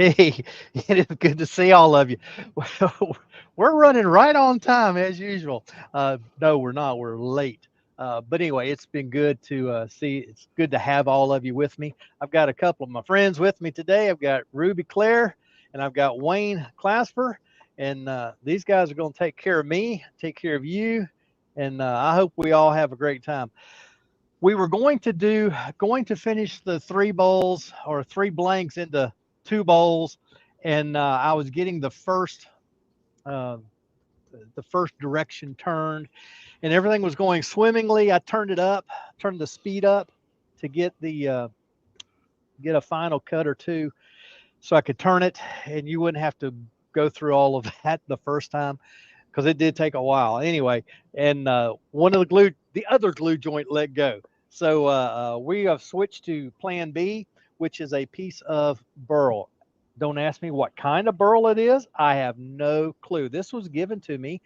Hey, it is good to see all of you. Well, we're running right on time as usual. No, we're not. We're late. But anyway, it's been good to see. It's good to have all of you with me. I've got a couple of my friends with me today. I've got Ruby Claire and I've got Wayne Clasper. And these guys are going to take care of me, take care of you. And I hope we all have a great time. We were going to finish the three bowls or three blanks into two bowls, and I was getting uh, the first direction turned, and everything was going swimmingly. I turned it up, turned the speed up to get a final cut or two, so I could turn it, and you wouldn't have to go through all of that the first time because it did take a while. Anyway, and the other glue joint let go. So we have switched to Plan B, which is a piece of burl. Don't ask me what kind of burl it is. I have no clue. This was given to me.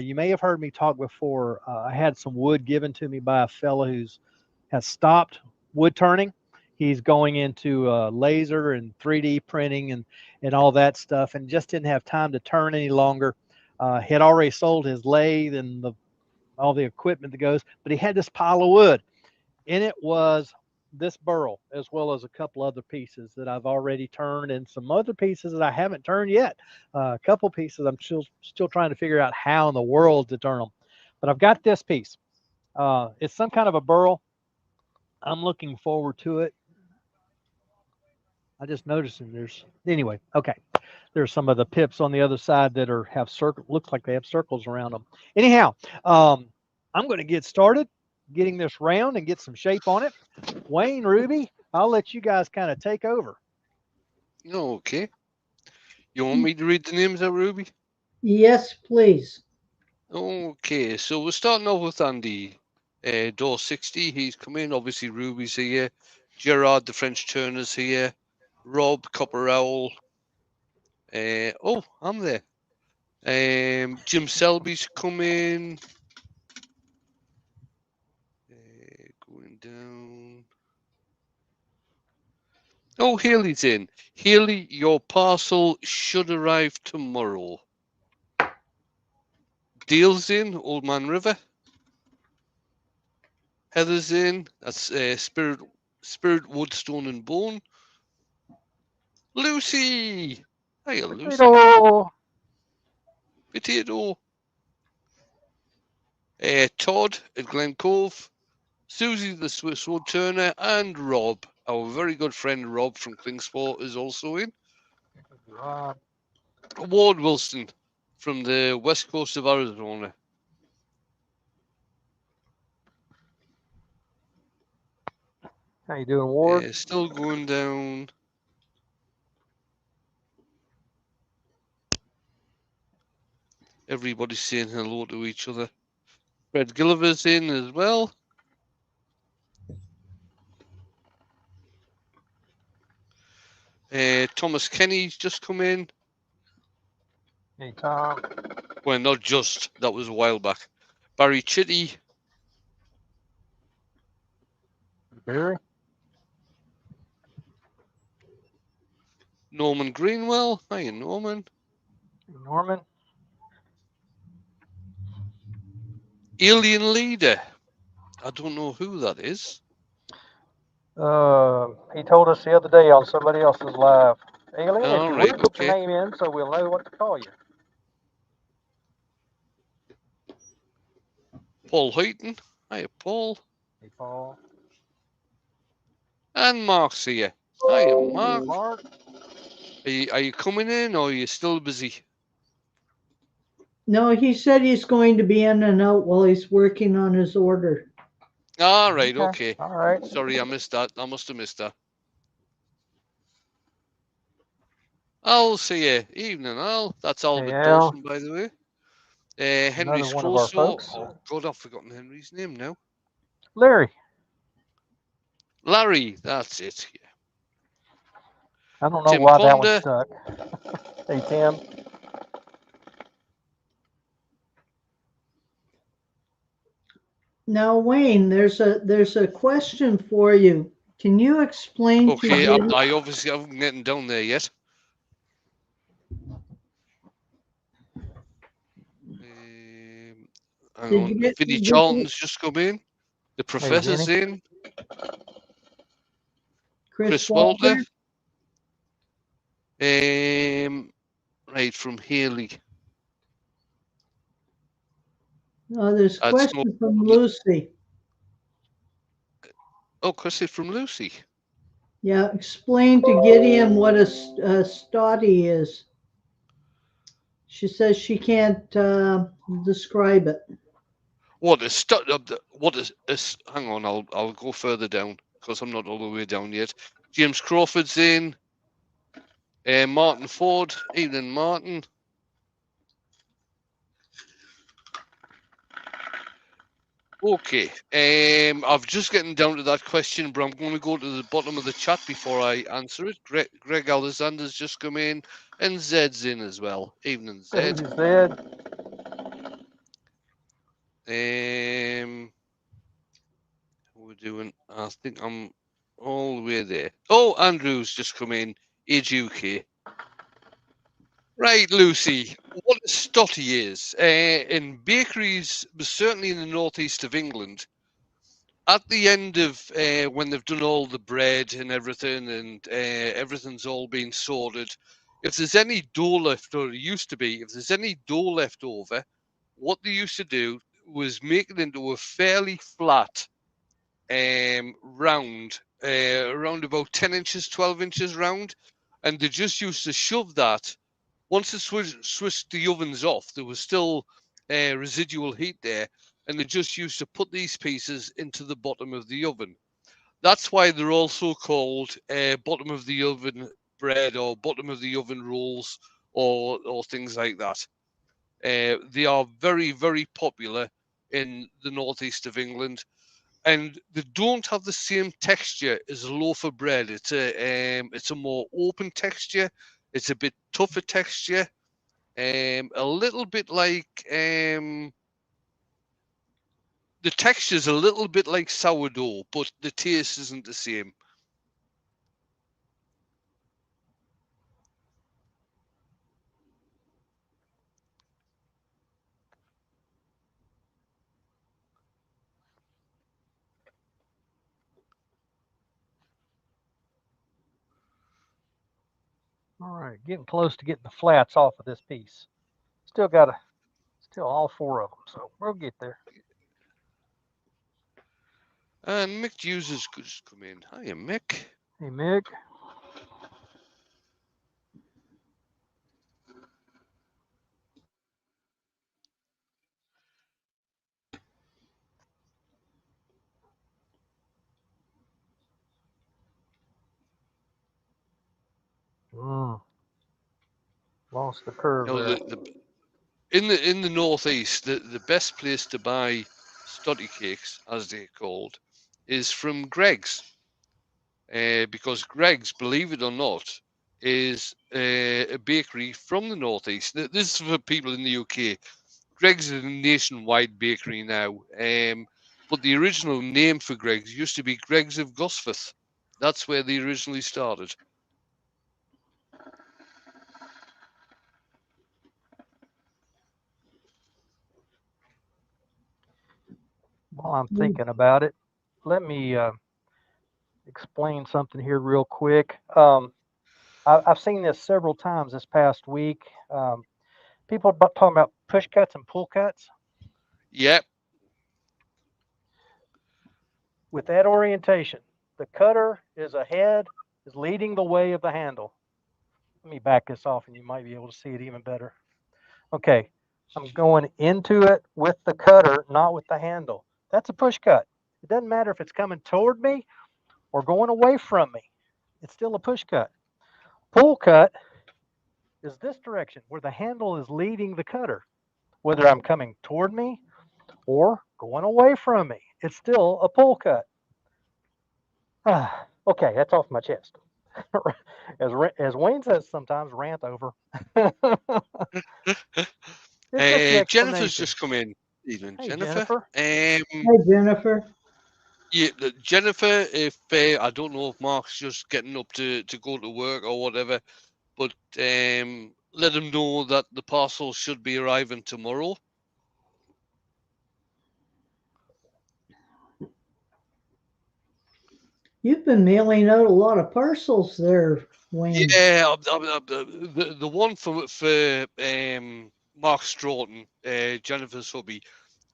You may have heard me talk before. I had some wood given to me by a fellow who's has stopped wood turning. He's going into laser and 3D printing and all that stuff, and just didn't have time to turn any longer. He had already sold his lathe and all the equipment that goes, but he had this pile of wood. In it was this burl, as well as a couple other pieces that I've already turned, and some other pieces that I haven't turned yet. A couple pieces I'm still trying to figure out how in the world to turn them. But I've got this piece. It's some kind of a burl. I'm looking forward to it. I just noticed that there's anyway. Okay, there's some of the pips on the other side that are have circle. Looks like they have circles around them. Anyhow, I'm going to get started getting this round and get some shape on it. Wayne, Ruby, I'll let you guys kind of take over. Okay. You want me to read the names out, Ruby? Yes, please. Okay, so we're starting off with Andy. Door 60, he's come in. Obviously, Ruby's here. Gerard, the French turner's here. Rob, Copper Owl. I'm there. Jim Selby's coming. Going down. Oh, Haley's in. Haley, your parcel should arrive tomorrow. Deal's in, Old Man River. Heather's in. That's Spirit Woodstone and Bone. Lucy! Hiya, Lucy. Potato. Potato. Todd at Glen Cove. Susie the Swiss Wood Turner. And Rob, our very good friend Rob from Klingsport, is also in. Ward Wilson from the west coast of Arizona. How you doing, Ward? Still going down. Everybody's saying hello to each other. Fred Gilliver's in as well. Thomas Kenny's just come in. Hey, Tom. Well, not just. That was a while back. Barry Chitty. Barry. Norman Greenwell. Hiya, Norman. Norman. Alien Leader. I don't know who that is. He told us the other day on somebody else's live. Alien, if All you right, would put okay. your name in so we'll know what to call you. Paul Huyton. Hiya, Paul. Hey, Paul. And Mark's here. Hiya, Mark. Hey, Mark. Are you coming in or are you still busy? No, he said he's going to be in and out while he's working on his order. All right, okay. All right. Sorry, I missed that. I must have missed that. I'll see you. Evening, Al. That's Albert Dawson, by the way. Henry Another one of our Scroso. folks. Oh, God, I've forgotten Henry's name now. Larry. Larry, that's it. Yeah. I don't know Tim why that Ponder. one stuck. Hey, Tim. Now, Wayne, there's a question for you. Can you explain Okay, to Jenny? I obviously haven't gotten down there yet. Hang Did on. you get? Vinnie Charlton's just come in. The professor's in. Chris Chris Walter. Walter? Right, from Haley. No, there's a That's question from Lucy. Oh, question from Lucy. Yeah, explain to Gideon what a stoddy is. She says she can't describe it. What is what is hang on, I'll go further down because I'm not all the way down yet. James Crawford's in. Martin Ford, evening Martin. Okay, I'm just getting down to that question, but I'm going to go to the bottom of the chat before I answer it. Greg Alexander's just come in, and Zed's in as well. Evening, Zed. We're doing. I think I'm all the way there. Oh, Andrew's just come in. Age UK. Right, Lucy. What a stotty is in bakeries, certainly in the northeast of England. At the end of when they've done all the bread and everything, and everything's all been sorted, if there's any dough left, or it used to be, if there's any dough left over, what they used to do was make it into a fairly flat round, around about 10 inches, 12 inches round, and they just used to shove that. Once they switched the ovens off, there was still residual heat there, and they just used to put these pieces into the bottom of the oven. That's why they're also called bottom of the oven bread or bottom of the oven rolls or things like that. They are very, very popular in the northeast of England, and they don't have the same texture as a loaf of bread. It's a more open texture. It's a bit tougher texture. A little bit like the texture's a little bit like sourdough, but the taste isn't the same. All right, getting close to getting the flats off of this piece. Still all four of them, so we'll get there. And Mick Hughes has just come in. Hiya, Mick. Hey, Mick. Lost the curve there. In the northeast, the best place to buy stoddy cakes, as they're called, is from Greg's. Because Greg's, believe it or not, is a bakery from the northeast. This is for people in the UK. Greg's is a nationwide bakery now, but the original name for Greg's used to be Greg's of Gosforth. That's where they originally started. While I'm thinking about it, let me explain something here real quick. I've seen this several times this past week. People are talking about push cuts and pull cuts. Yep. With that orientation, the cutter is leading the way of the handle. Let me back this off and you might be able to see it even better. Okay, I'm going into it with the cutter, not with the handle. That's a push cut. It doesn't matter if it's coming toward me or going away from me. It's still a push cut. Pull cut is this direction where the handle is leading the cutter. Whether I'm coming toward me or going away from me, it's still a pull cut. Okay, that's off my chest. as Wayne says sometimes, rant over. Jennifer's just come in. Evening, hey, Jennifer. Hi, Jennifer. Yeah, Jennifer. If I don't know if Mark's just getting up to go to work or whatever, but let him know that the parcel should be arriving tomorrow. You've been mailing out a lot of parcels there, Wayne. Yeah, the one for Mark Stroughton, Jennifer's hubby,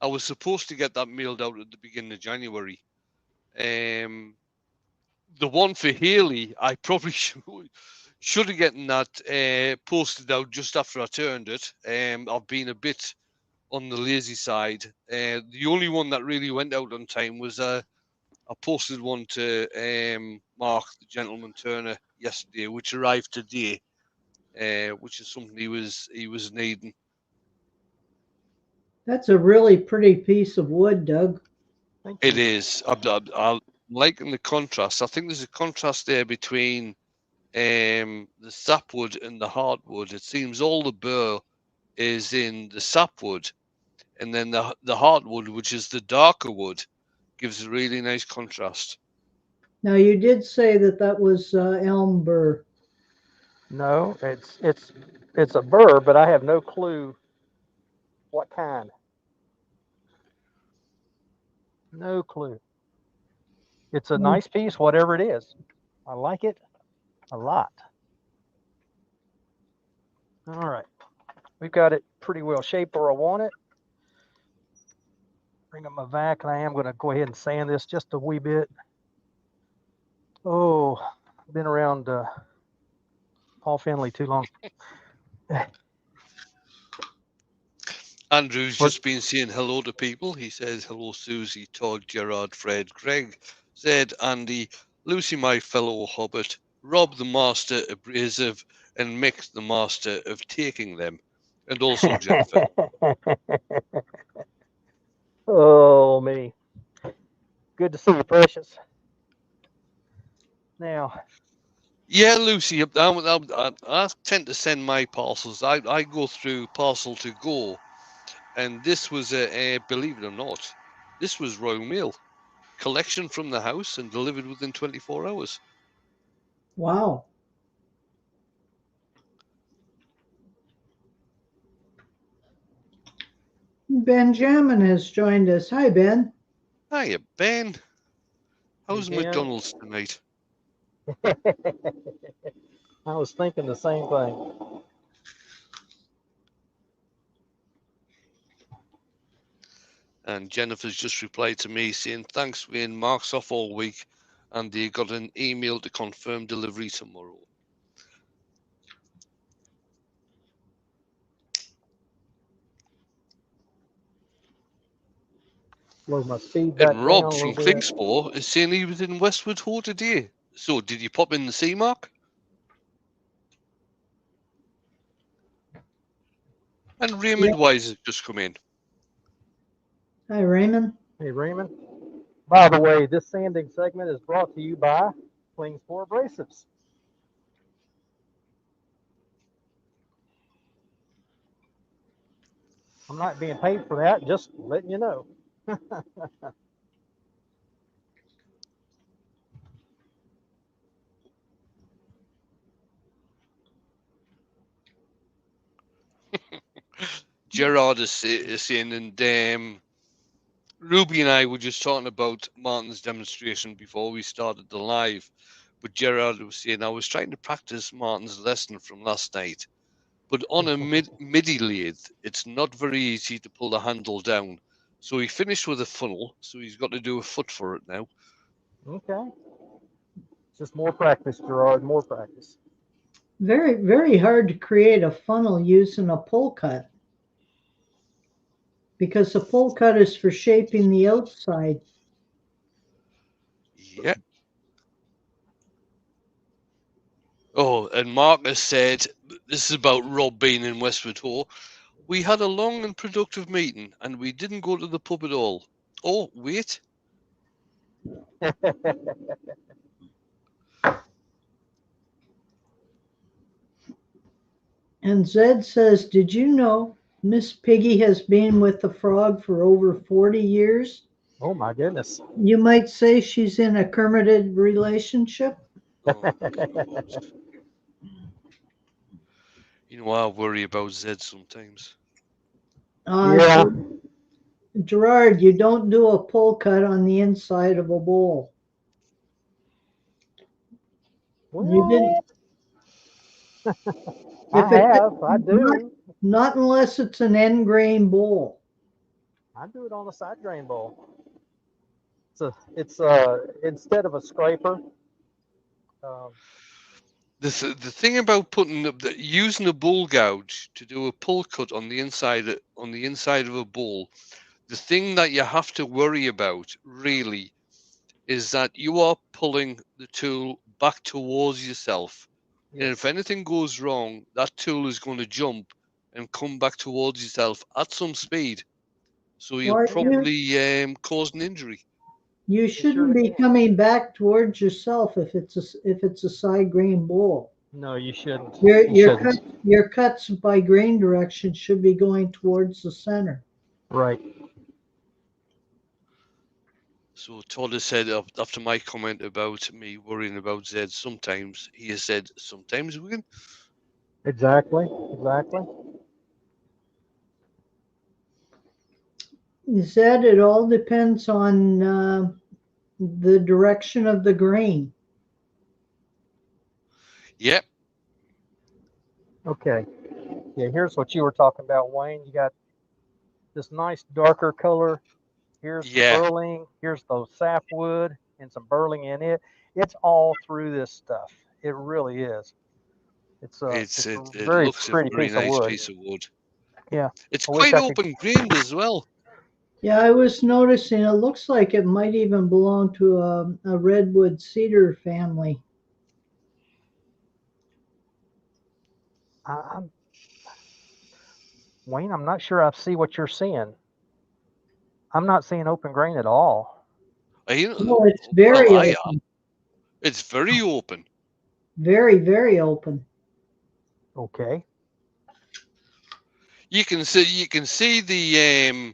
I was supposed to get that mailed out at the beginning of January. The one for Haley, I probably should have gotten that posted out just after I turned it. I've been a bit on the lazy side. The only one that really went out on time was I posted one to Mark, the gentleman Turner, yesterday, which arrived today, which is something he was needing. That's a really pretty piece of wood, Doug. Thank It you. is. I'm liking the contrast. I think there's a contrast there between the sapwood and the hardwood. It seems all the burl is in the sapwood, and then the hardwood, which is the darker wood, gives a really nice contrast. Now, you did say that that was elm burr. No, it's a burr, but I have no clue what kind. No clue. It's a nice piece, whatever it is. I like it a lot. All right. We've got it pretty well shaped where I want it. Bring up my vac, and I am going to go ahead and sand this just a wee bit. Oh, I've been around Paul Finley too long. Andrew's just been saying hello to people. He says hello, Susie, Todd, Gerard, Fred, Greg, Zed, Andy, Lucy, my fellow hobbit, Rob, the master abrasive, and Mick, the master of taking them, and also Jennifer. Oh, me. Good to see you, Precious. Now, Yeah, Lucy, I tend to send my parcels. I go through Parcel to Go, and this was believe it or not, this was Royal Mail. Collection from the house and delivered within 24 hours. Wow. Benjamin has joined us. Hi, Ben. Hiya, Ben. How's Ben. McDonald's tonight? I was thinking the same thing. And Jennifer's just replied to me saying, thanks, Wayne. Mark's off all week, and they got an email to confirm delivery tomorrow. Lower my speed back And Rob down a from little bit. Klingspor is saying he was in Westwood Ho today. So did you pop in the sea, Mark? And Raymond Wise has just come in. Hi, Raymond. Hey, Raymond. By the way, this sanding segment is brought to you by Klingspor Abrasives. I'm not being paid for that, just letting you know. Gerard is saying, and Ruby and I were just talking about Martin's demonstration before we started the live. But Gerard was saying, I was trying to practice Martin's lesson from last night. But on a MIDI lathe, it's not very easy to pull the handle down. So he finished with a funnel, so he's got to do a foot for it now. Okay. Just more practice, Gerard, more practice. Very, very hard to create a funnel using a pull cut, because the pull cut is for shaping the outside. Yeah. Oh, and Marcus said, this is about Rob being in Westwood Ho. We had a long and productive meeting, and we didn't go to the pub at all. Oh, wait. And Zed says, did you know Miss Piggy has been with the frog for over 40 years? Oh, my goodness. You might say she's in a Kermited relationship. Oh. You know, I worry about Zed sometimes. Yeah. Gerard, you don't do a pull cut on the inside of a bowl. You didn't. If I it have. I not, do. not unless it's an end grain bowl. I do it on a side drain bowl. It's instead of a scraper. Um, The thing about putting using a bull gouge to do a pull cut on the inside of a bull, the thing that you have to worry about really is that you are pulling the tool back towards yourself. And if yes. anything goes wrong, that tool is going to jump and come back towards yourself at some speed. So you'll Or probably cause an injury. you It shouldn't surely be can. coming back towards yourself if it's a side grain bowl. No, you shouldn't. Your You your shouldn't. cut your cuts by grain direction should be going towards the center. Right. So Todd has said after my comment about me worrying about Zed, sometimes he has said sometimes we can. Exactly. Exactly. You said it all depends on the direction of the grain. Yep. Okay. Yeah. Here's what you were talking about, Wayne. You got this nice darker color. Here's the Yeah. burling. Here's the sapwood and some burling in it. It's all through this stuff. It really is. It's a It very looks a pretty very piece of nice wood. piece of wood. Yeah. It's I wish quite I could. open grained as well. Yeah, I was noticing it looks like it might even belong to a redwood cedar family. I'm Wayne. I'm not sure I see what you're seeing. I'm not seeing open grain at all. No, it's Well, very I am. open, It's very open. very, very open. Okay. You can see the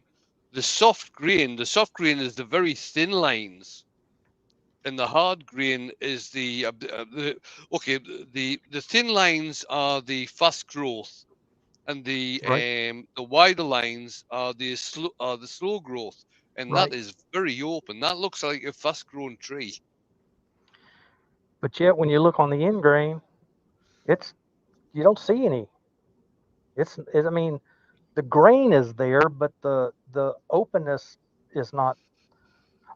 soft grain. The soft grain is the very thin lines, and the hard grain is the thin lines are the fast growth, and Right. the wider lines are the slow growth, and that Right. is very open. That looks like a fast growing tree. But yet, when you look on the end grain, it's you don't see any. I mean, the grain is there, but the openness is not.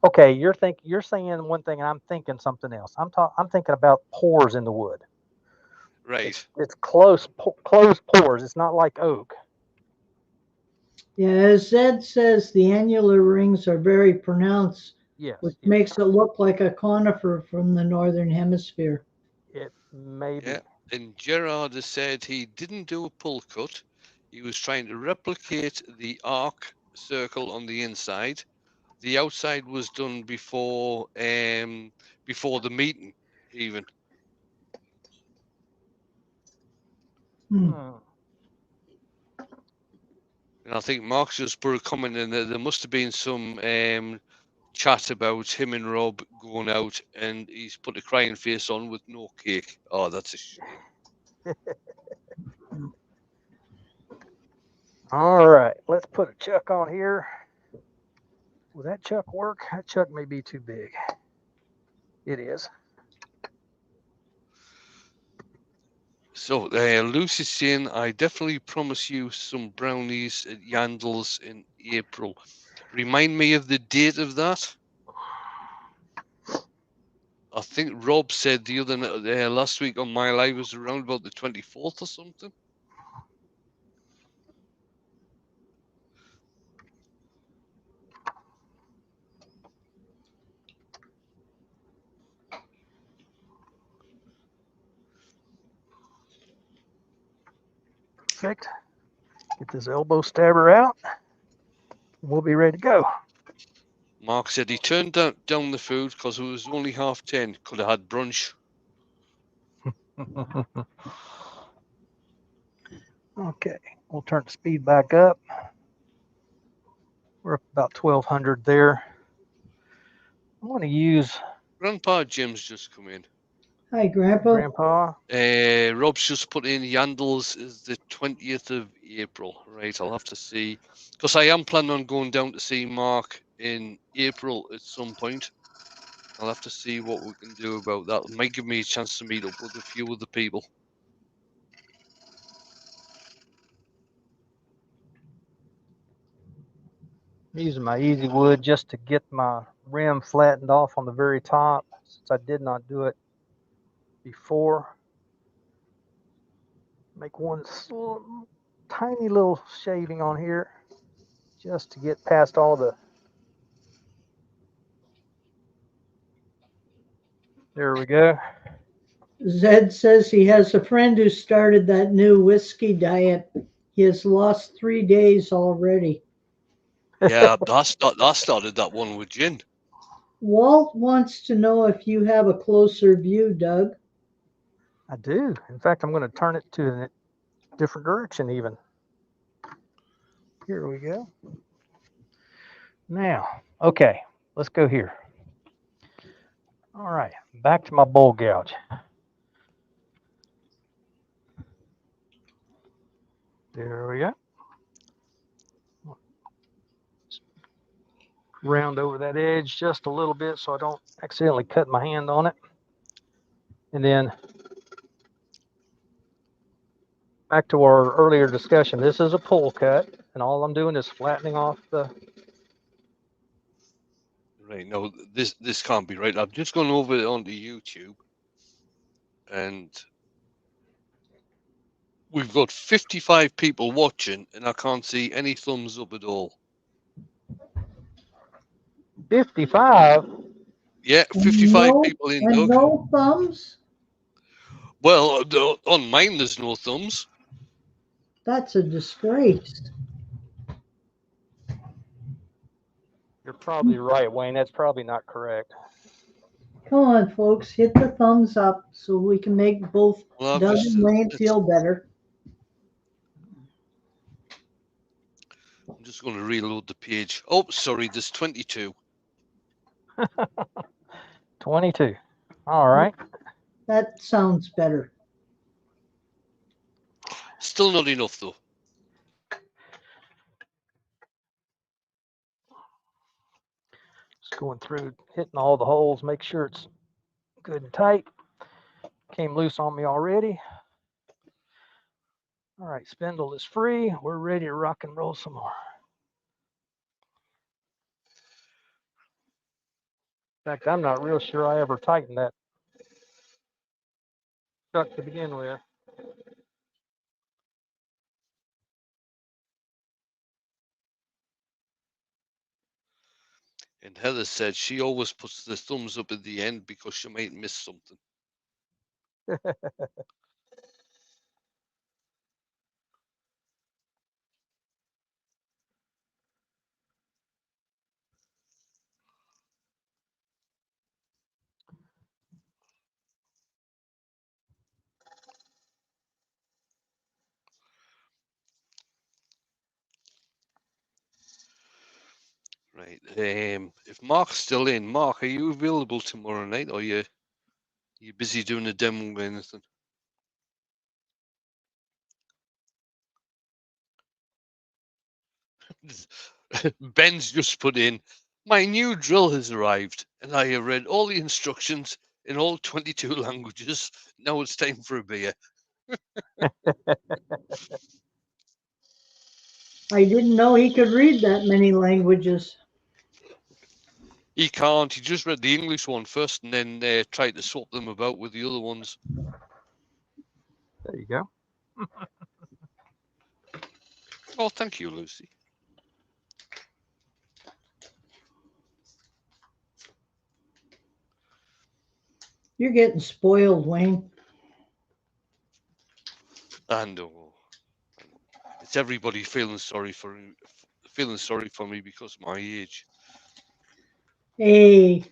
Okay, you're saying one thing, and I'm thinking something else. I'm thinking about pores in the wood. Right. It's closed pores. It's not like oak. Yeah, as Zed says, the annular rings are very pronounced, which Yes. Yes. makes it look like a conifer from the northern hemisphere. It may Yeah. be. And Gerard has said he didn't do a pull cut. He was trying to replicate the arc circle on the inside. The outside was done before the meeting even. Hmm. Hmm. And I think Mark's just put a comment in there. There must have been some chat about him and Rob going out, and he's put a crying face on with no cake. Oh, that's a shame. All right. Let's put a chuck on here. Will that chuck work? That chuck may be too big. It is. So Lucy's saying, I definitely promise you some brownies at Yandles in April. Remind me of the date of that. I think Rob said the other last week on my live was around about the 24th or something. Perfect. Get this elbow stabber out. We'll be ready to go. Mark said he turned down the food because it was only 10:30. Could have had brunch. Okay, we'll turn the speed back up. We're up about 1200 there. I'm going to use Grandpa Jim's just come in. Hi, Grandpa. Grandpa. Rob's just put in Yandles is the 20th of April. Right, I'll have to see. Because I am planning on going down to see Mark in April at some point. I'll have to see what we can do about that. It might give me a chance to meet up with a few other people. I'm using my easy wood just to get my rim flattened off on the very top, since I did not do it before. Make one tiny little shaving on here just to get past all the. There we go. Zed says he has a friend who started that new whiskey diet. He has lost 3 days already. Yeah, that started that one with gin. Walt wants to know if you have a closer view, Doug. I do. In fact, I'm going to turn it to a different direction even. Here we go. Now, okay, let's go here. All right, back to my bowl gouge. There we go. Round over that edge just a little bit so I don't accidentally cut my hand on it. And then back to our earlier discussion, this is a pull cut, and all I'm doing is flattening off the. Right, no, this can't be right. I've just gone over onto YouTube, and we've got 55 people watching, and I can't see any thumbs up at all. 55? Yeah, 55 No, people in, and Doug. no thumbs? Well, on mine there's no thumbs. That's a disgrace. You're probably right, Wayne. That's probably not correct. Come on, folks, hit the thumbs up so we can make both Well, Doug and Wayne feel better. I'm just going to reload the page. Oh, sorry, there's 22. 22. All right. That sounds better. Still not enough, though. Just going through, hitting all the holes, make sure it's good and tight. Came loose on me already. All right, spindle is free. We're ready to rock and roll some more. In fact, I'm not real sure I ever tightened that chuck to begin with. And Heather said she always puts the thumbs up at the end because she might miss something. Right. If Mark's still in, Mark, are you available tomorrow night, or you busy doing a demo or anything? Ben's just put in, my new drill has arrived, and I have read all the instructions in all 22 languages. Now it's time for a beer. I didn't know he could read that many languages. He can't. He just read the English one first, and then tried to swap them about with the other ones. There you go. Oh, thank you, Lucy. You're getting spoiled, Wayne. I know. It's everybody feeling sorry for me because of my age. Hey,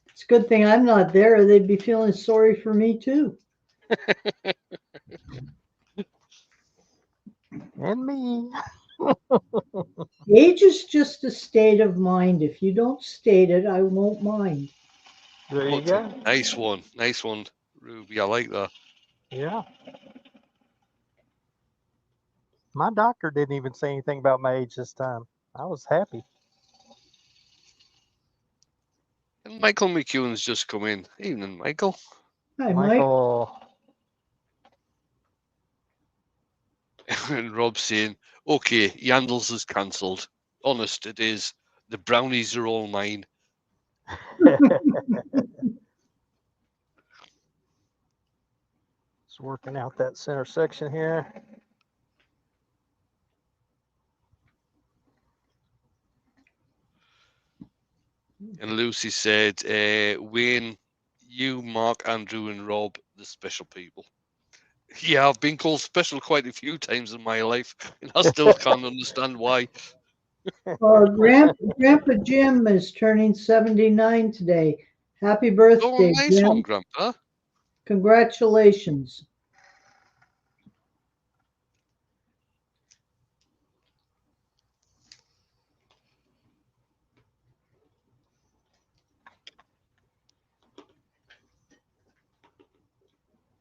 it's a good thing I'm not there. They'd be feeling sorry for me too. And me. Age is just a state of mind. If you don't state it, I won't mind. There you go. Nice one, Ruby. I like that. Yeah. My doctor didn't even say anything about my age this time. I was happy. Michael McEwen's just come in. Evening, Michael. Hi, Mike. Michael. And Rob saying, okay, Yandles is cancelled. Honest, it is. The brownies are all mine. Just working out that center section here. And Lucy said, Wayne, you, Mark, Andrew, and Rob, the special people. Yeah, I've been called special quite a few times in my life, and I still can't understand why. Grandpa Jim is turning 79 today. Happy Oh, birthday, nice one, Jim. Grandpa. Congratulations.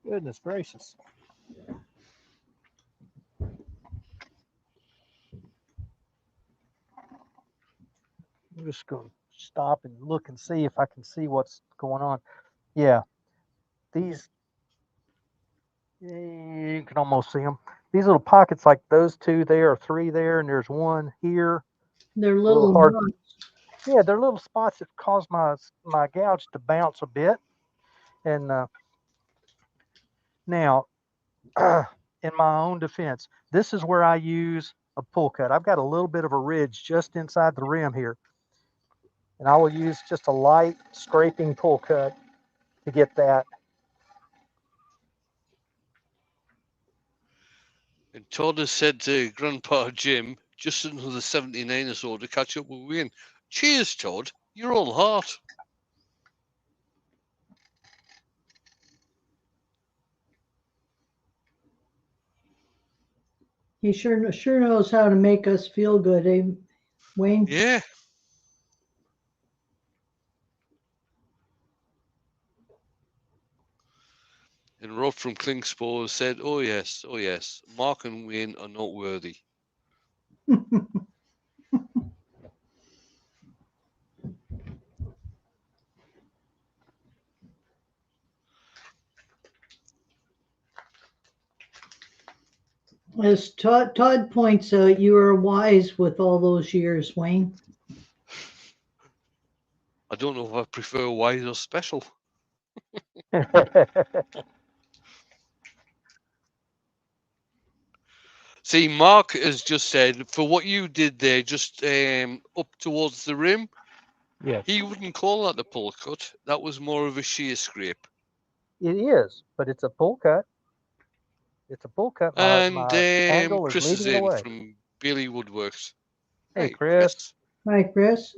Goodness gracious. I'm just going to stop and look and see if I can see what's going on. Yeah, these, you can almost see them. These little pockets, like those two there, or three there, and there's one here. They're A little little hard. knots. Yeah, they're little spots that cause my gouge to bounce a bit. And now, in my own defense, this is where I use a pull cut. I've got a little bit of a ridge just inside the rim here, and I will use just a light scraping pull cut to get that. And Todd has said to Grandpa Jim, just another 79 or so to catch up with Wayne. Cheers, Todd. You're all heart. He sure knows how to make us feel good, eh, Wayne? Yeah. And Rob from Klingspor said, oh yes, Mark and Wayne are not worthy. As Todd points out, you are wise with all those years, Wayne. I don't know if I prefer wise or special. See, Mark has just said, for what you did there, just up towards the rim, Yes, he wouldn't call that a pull cut. That was more of a shear scrape. it is, but it's a pull cut. It's a pull cut. And My angle is Chris is leading the in way. from Bailey Woodworks. Hey, Hi, Chris. Hi, Chris.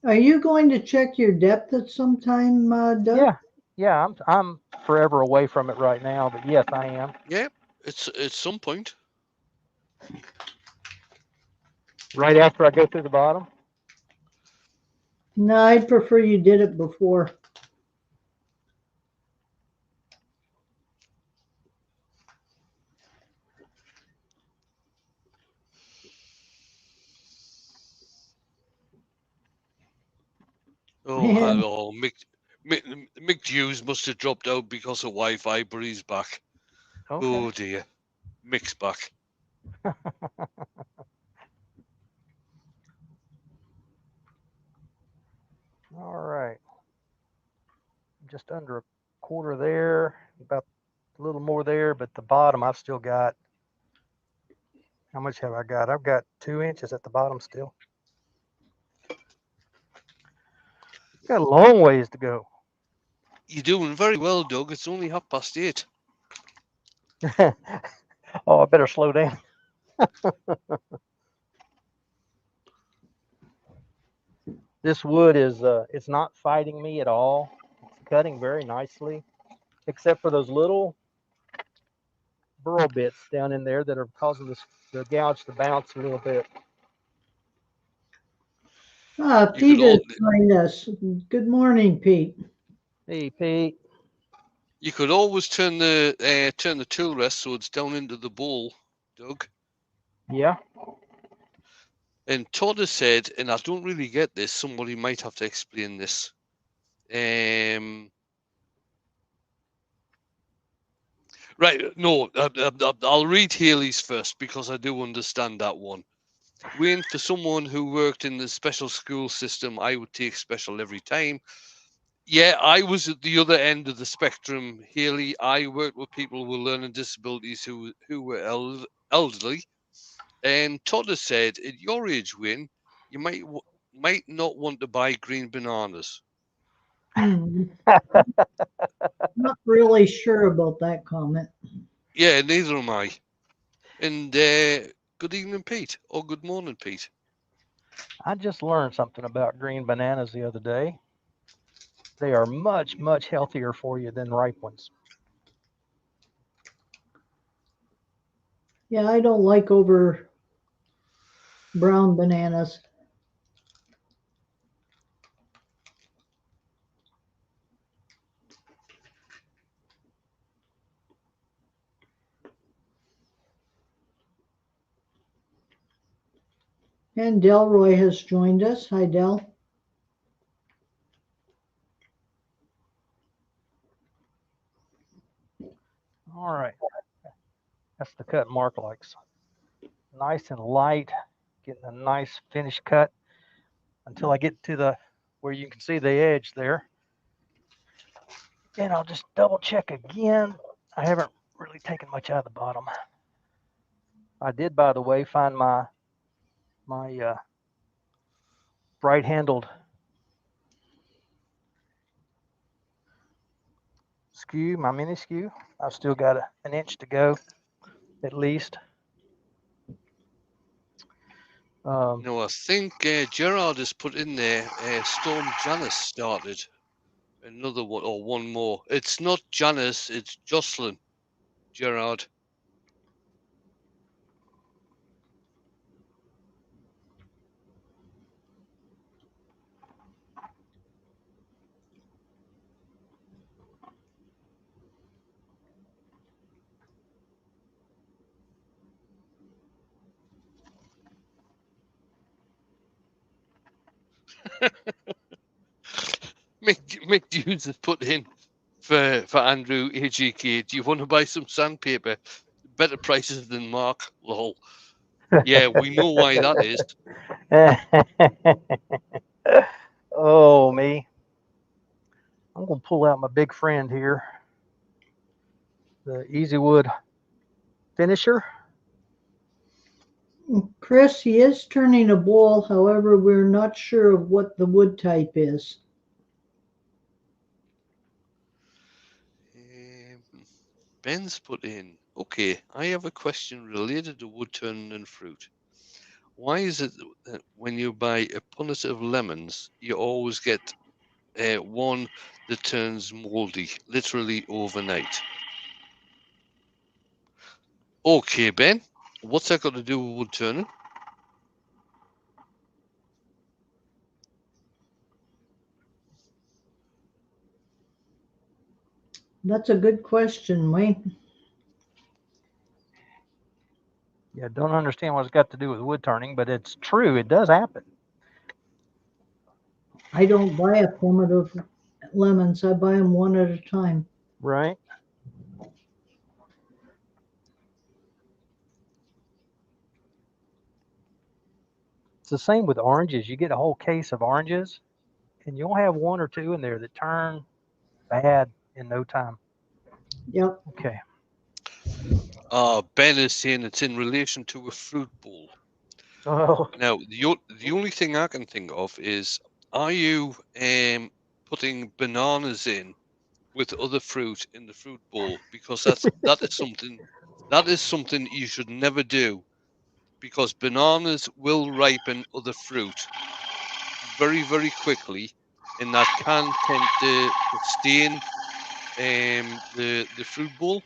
Are you going to check your depth at some time, Doug? Yeah. I'm forever away from it right now, but yes, I am. Yeah, it's at some point. Right after I go through the bottom. No, I'd prefer you did it before. Oh, Yeah. hello. Mick Hughes must have dropped out because of Wi-Fi, but he's back. Okay. Oh dear, Mick's back. All right. Just under a quarter there, about a little more there, but the bottom I've still got. How much have I got? I've got 2 inches at the bottom still. Got a long ways to go. You're doing very well, Doug. It's only 8:30. Oh, I better slow down. This wood is it's not fighting me at all. It's cutting very nicely, except for those little burl bits down in there that are causing the gouge to bounce a little bit. Pete is joining us. Good morning, Pete. Hey, Pete. You could always turn the tool rest so it's down into the bowl, Doug. Yeah. And Todd has said, and I don't really get this, somebody might have to explain this. Right, no, I'll read Haley's first because I do understand that one. Wayne, for someone who worked in the special school system, I would take special every time. Yeah, I was at the other end of the spectrum, Haley. I worked with people with learning disabilities who were elderly. And Todd has said, at your age, Wayne, you might not want to buy green bananas. Not really sure about that comment. Yeah, neither am I. And good evening, Pete, or good morning, Pete. I just learned something about green bananas the other day. They are much, much healthier for you than ripe ones. Yeah, I don't like over brown bananas. And Delroy has joined us. Hi, Del. All right, that's the cut Mark likes. Nice and light, getting a nice finished cut until I get to the where you can see the edge there. And I'll just double check again. I haven't really taken much out of the bottom. I did, by the way, find my bright handled skew, my mini skew. I've still got an inch to go at least. No, I think Gerard has put in there. Storm Janice started another one or one more. It's not Janice, it's Jocelyn. Gerard. Mick Hughes has put in for Andrew AGK. Do you want to buy some sandpaper? Better prices than Mark. Lol. Yeah, we know why that is. Oh, me. I'm going to pull out my big friend here, the Easy Wood finisher. Chris, he is turning a bowl. However, we're not sure of what the wood type is. Ben's put in, okay, I have a question related to wood turning and fruit. Why is it that when you buy a punnet of lemons, you always get one that turns moldy, literally overnight? Okay, Ben, what's that got to do with wood turning? That's a good question, Wayne. Yeah, don't understand what it's got to do with wood turning, but it's true. It does happen. I don't buy a plummet of lemons. I buy them one at a time. Right. It's the same with oranges. You get a whole case of oranges, and you'll have one or two in there that turn bad in no time. Yep. Okay. Ben is saying it's in relation to a fruit bowl. Oh. Now, the only thing I can think of is, are you putting bananas in with other fruit in the fruit bowl? Because that is something you should never do, because bananas will ripen other fruit very, very quickly, and that can tend to stain the fruit bowl.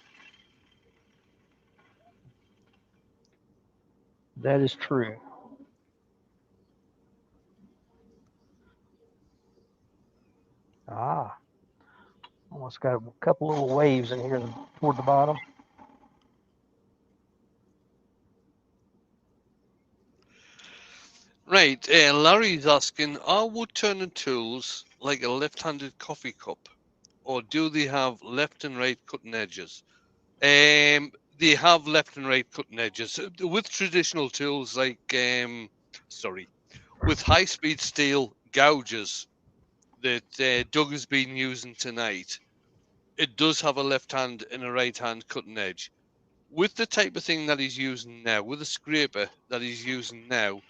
That is true. Ah, almost got a couple little waves in here toward the bottom. Right, Larry's asking, are wood turning tools like a left-handed coffee cup, or do they have left and right cutting edges? They have left and right cutting edges with traditional tools like with high-speed steel gouges that Doug has been using tonight. It does have a left hand and a right hand cutting edge. With the type of thing that he's using now, with the scraper that he's using now,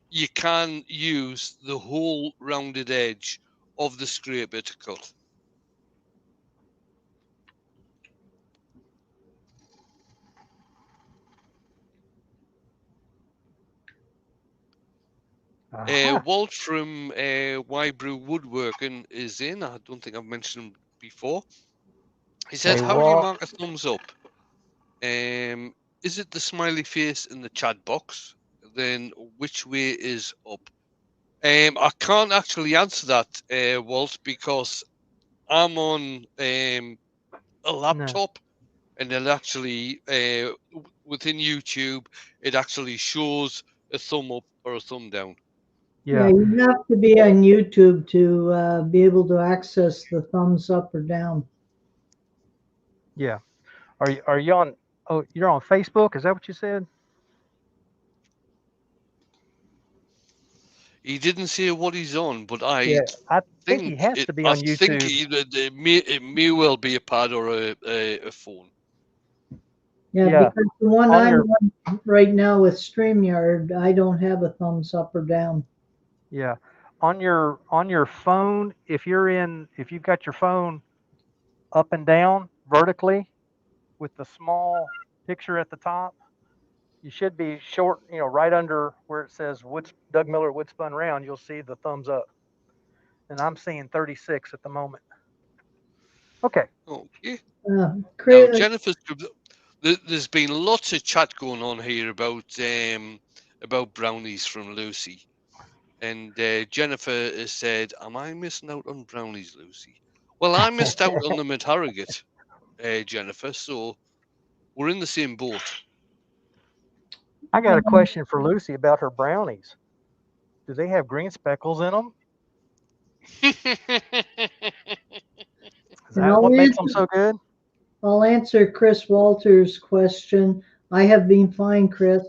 you can use the whole rounded edge of the scraper to cut. Walt from Wybrew Woodworking is in. I don't think I've mentioned him before. He said, Hey, "How do you Walt. mark a thumbs up? Is it the smiley face in the chat box? Then which way is up?" I can't actually answer that, Walt, because I'm on a No. laptop, and it actually within YouTube it actually shows a thumb up or a thumb down. Yeah, Yeah. you have to be on YouTube to be able to access the thumbs up or down. Yeah. Are you on? Oh, you're on Facebook. Is that what you said? He didn't say what he's on, but Yeah. I think he think has it. to be I on think YouTube. it may well be a pad or a phone. Yeah, Yeah. because the one On I'm your on right now with StreamYard, I don't have a thumbs up or down. Yeah. On your phone, if you've got your phone up and down vertically with the small picture at the top, you should be short, right under where it says Doug Miller Wood Spun Round, you'll see the thumbs up. And I'm seeing 36 at the moment. Okay. Okay. Uh, Now, Chris, Jennifer's. There's been lots of chat going on here about brownies from Lucy, and Jennifer has said, "Am I missing out on brownies, Lucy?" Well, I missed out on them at Harrogate, Jennifer. So we're in the same boat. I got a question for Lucy about her brownies. Do they have green speckles in them? Is and that what makes them so good? I'll answer Chris Walter's question. I have been fine, Chris.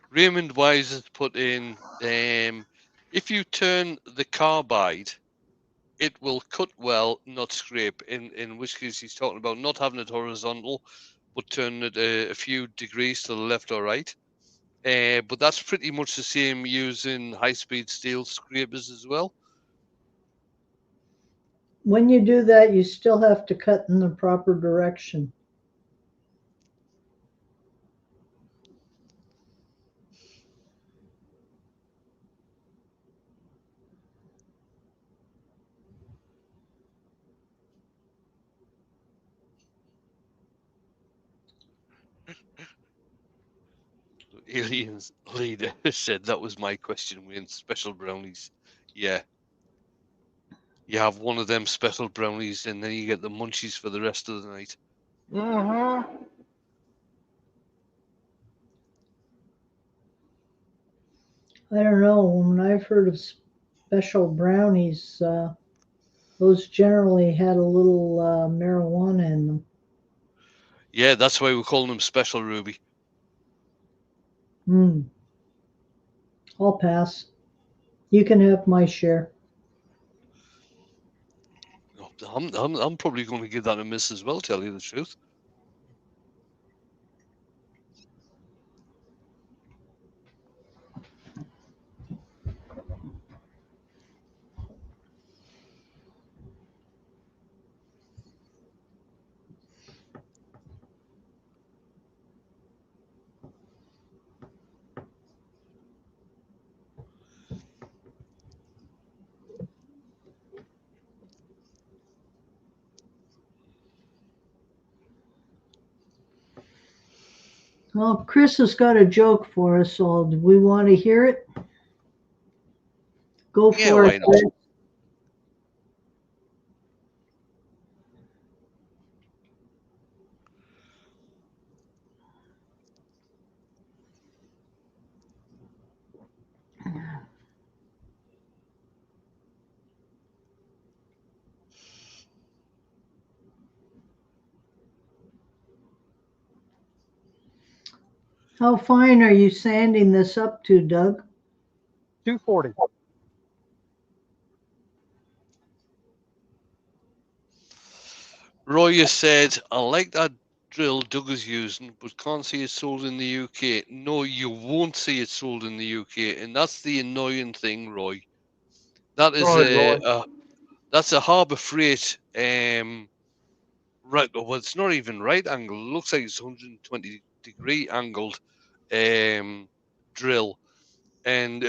Raymond Wise has put in, if you turn the carbide, it will cut well, not scrape. In which case he's talking about not having it horizontal, but turning it a few degrees to the left or right. But that's pretty much the same using high-speed steel scrapers as well. When you do that, you still have to cut in the proper direction. Aliens leader said that was my question, Wayne. Special brownies. Yeah. You have one of them special brownies and then you get the munchies for the rest of the night. Mm-hmm. I don't know. When I've heard of special brownies, those generally had a little marijuana in them. Yeah, that's why we're calling them special, Ruby. I'll pass. You can have my share. I'm probably going to give that a miss as well, tell you the truth. Well, Chris has got a joke for us all. Do we want to hear it? Go Yeah, for why it, not? Chris. How fine are you sanding this up to, Doug? 240. Roy has said, I like that drill Doug is using, but can't see it sold in the UK. No, you won't see it sold in the UK, and that's the annoying thing, Roy. That is Sorry, Roy. that's a Harbour Freight right. Well, it's not even right angle. It looks like it's 120-degree angled drill, and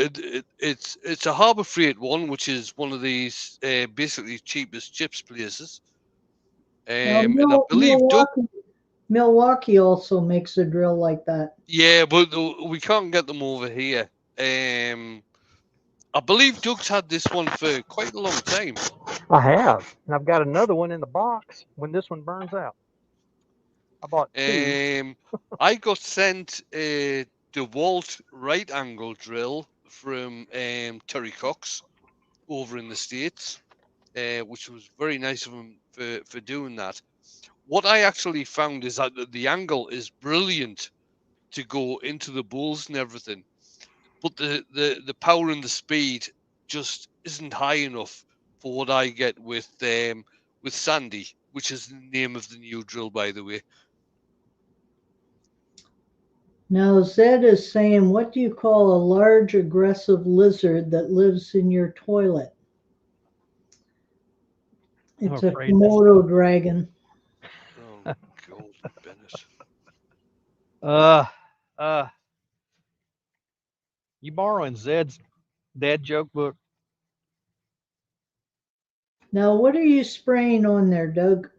it's a Harbour Freight one, which is one of these basically cheapest chips places. Now, And I believe Doug. Milwaukee also makes a drill like that. Yeah, but we can't get them over here. I believe Doug's had this one for quite a long time. I have, and I've got another one in the box when this one burns out. I bought two. I got sent a DeWalt right angle drill from Terry Cox over in the States, which was very nice of him for doing that. What I actually found is that the angle is brilliant to go into the bulls and everything, but the power and the speed just isn't high enough for what I get with Sandy, which is the name of the new drill, by the way. Now, Zed is saying, what do you call a large aggressive lizard that lives in your toilet? It's a Komodo dragon. Oh, God, Bennett. You borrowing Zed's dad joke book? Now, what are you spraying on there, Doug?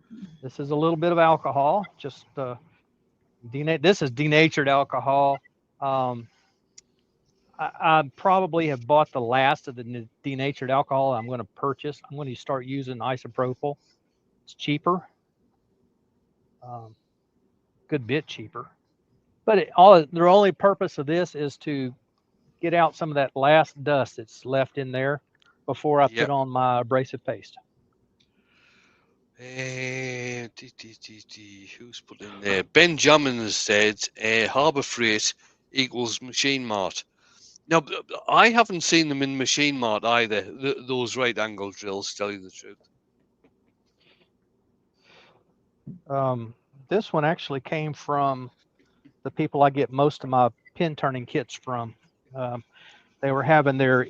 This is a little bit of alcohol. Just this is denatured alcohol. I probably have bought the last of the denatured alcohol I'm going to purchase. I'm going to start using isopropyl. It's cheaper, good bit cheaper. But the only purpose of this is to get out some of that last dust that's left in there before I put on my abrasive paste. Who's put in there? Benjamin has said Harbour Freight equals Machine Mart. Now, I haven't seen them in Machine Mart either, those right angle drills, to tell you the truth. This one actually came from the people I get most of my pin turning kits from. They were having their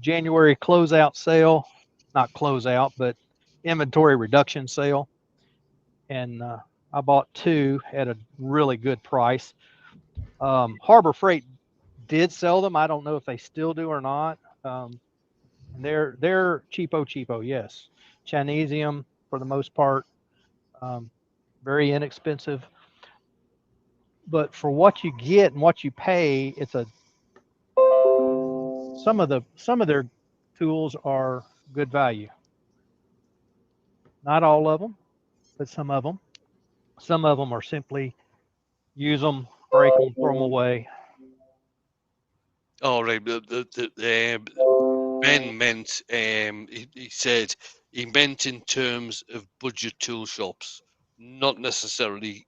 January closeout sale, not closeout, but inventory reduction sale. And I bought two at a really good price. Harbor Freight did sell them. I don't know if they still do or not. They're cheapo, yes. Chinesium for the most part, very inexpensive. But for what you get and what you pay, it's some of their tools are good value. Not all of them, but some of them. Some of them are simply use them, break them, throw them away. Oh, right. Ben meant, he said he meant in terms of budget tool shops, not necessarily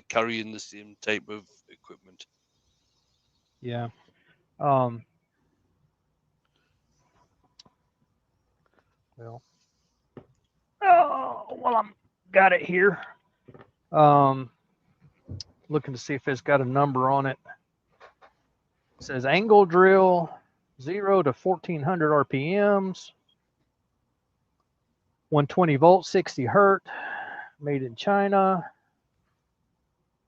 carrying the same type of equipment. Yeah. Well, I'm got it here. Looking to see if it's got a number on it. It says angle drill 0 to 1400 RPMs, 120 volts, 60 hertz, made in China.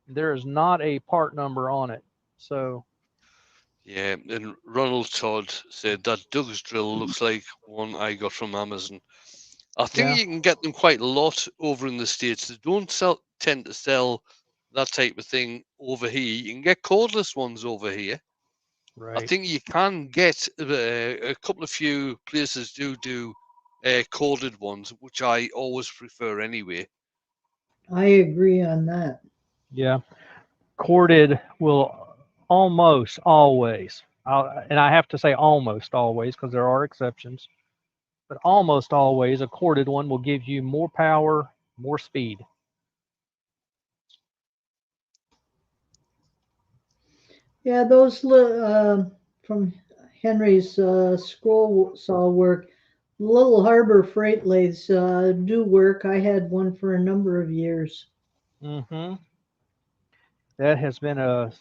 There is not a part number on it. So yeah, and Ronald Todd said that Doug's drill looks like one I got from Amazon. I think you can get them quite a lot over in the States. They don't tend to sell that type of thing over here. You can get cordless ones over here. Right. I think you can get a couple of few places do corded ones, which I always prefer anyway. I agree on that. Yeah. Corded will almost always, and I have to say almost always because there are exceptions, but almost always a corded one will give you more power, more speed. Yeah, those from Henry's scroll saw work. Little harbor freight lathes do work. I had one for a number of years. Mm-hmm. That has been a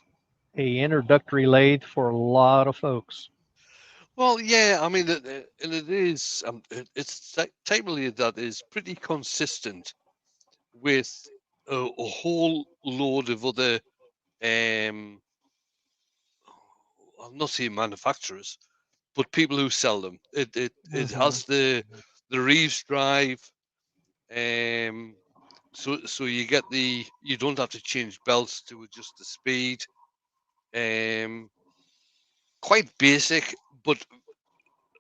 introductory lathe for a lot of folks. Well, yeah, I mean, and it is. It's a type of lathe that is pretty consistent with a whole load of other. Um, I'm not saying manufacturers, but people who sell them. It Mm-hmm. has the Reeves drive. Um, so you don't have to change belts to adjust the speed. Um, quite basic, but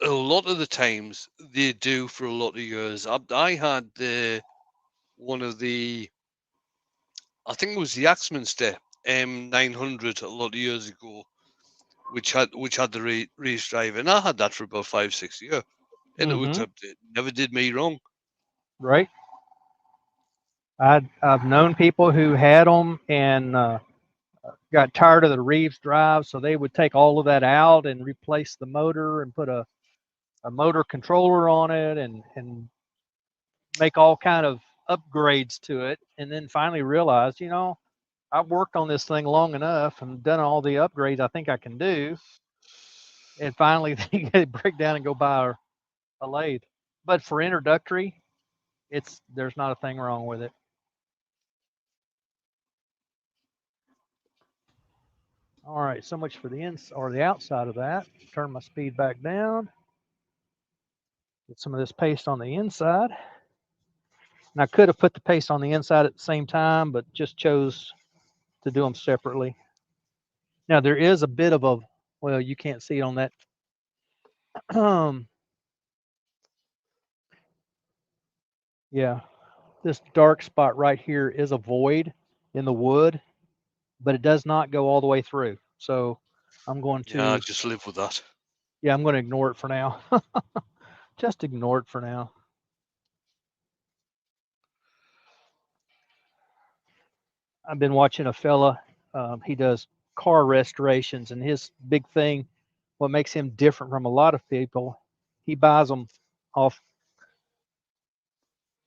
a lot of the times they do for a lot of years. I had one of the, I think it was the Axminster M900 a lot of years ago, which had the race drive, and I had that for about 5 6 years, and Mm-hmm. it never did me wrong. Right. I've known people who had them and got tired of the Reeves drive, so they would take all of that out and replace the motor and put a motor controller on it and make all kind of upgrades to it, and then finally realized, I've worked on this thing long enough and done all the upgrades I think I can do, and finally they break down and go buy a lathe. But for introductory, there's not a thing wrong with it. All right, so much for the or the outside of that. Turn my speed back down. Get some of this paste on the inside. And I could have put the paste on the inside at the same time, but just chose to do them separately. Now there is a bit of a, well, you can't see it on that. Yeah, this dark spot right here is a void in the wood, but it does not go all the way through. So I'm going Yeah, to, just live with that. yeah, I'm going to ignore it for now. Just ignore it for now. I've been watching a fella. He does car restorations, and his big thing, what makes him different from a lot of people, he buys them off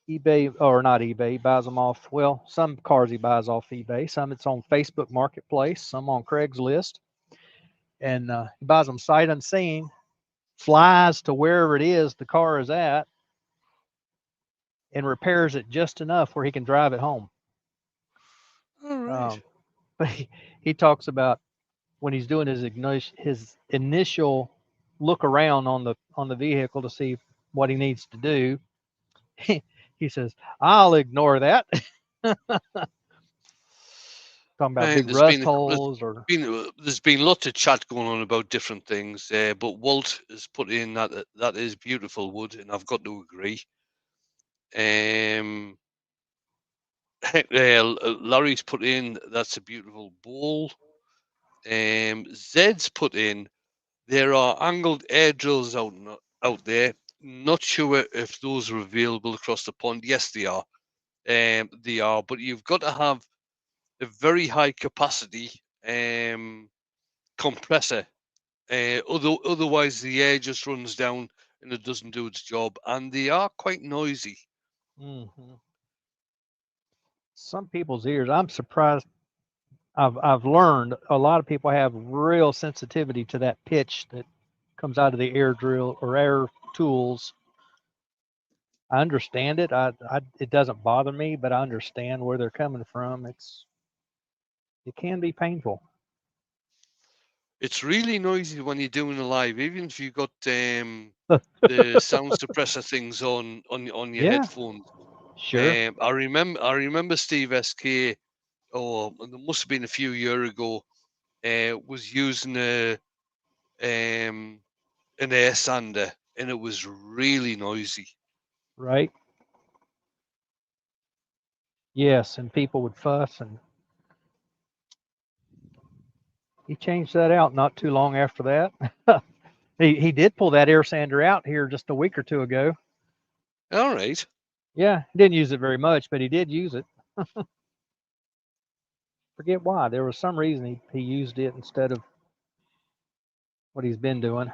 eBay, or not eBay. He buys them off. Well, some cars he buys off eBay. Some it's on Facebook Marketplace. Some on Craigslist, and he buys them sight unseen. Flies to wherever it is the car is at, and repairs it just enough where he can drive it home. All right. Um, but he talks about when he's doing his initial look around on the vehicle to see what he needs to do. He says, "I'll ignore that." Talking about Right, big rust holes or there's been lots of chat going on about different things, but Walt has put in that is beautiful wood, and I've got to agree. Um, Larry's put in that's a beautiful bowl. Zed's put in there are angled air drills out there. Not sure if those are available across the pond. Yes, they are. They are, but you've got to have a very high capacity compressor. Otherwise, the air just runs down and it doesn't do its job. And they are quite noisy. mm-hmm. Some people's ears. I'm surprised. I've learned a lot of people have real sensitivity to that pitch that comes out of the air drill or air tools. I understand it. It doesn't bother me, but I understand where they're coming from. It can be painful. It's really noisy when you're doing a live, even if you've got the sound suppressor things on your Yeah, headphones. sure. I remember Steve SK. Oh, it must have been a few years ago. Was using um, an air sander, and it was really noisy. Right. Yes, and people would fuss, and he changed that out not too long after that. He did pull that air sander out here just a week or two ago. All right. Yeah, he didn't use it very much, but he did use it. Forget why. There was some reason he used it instead of what he's been doing.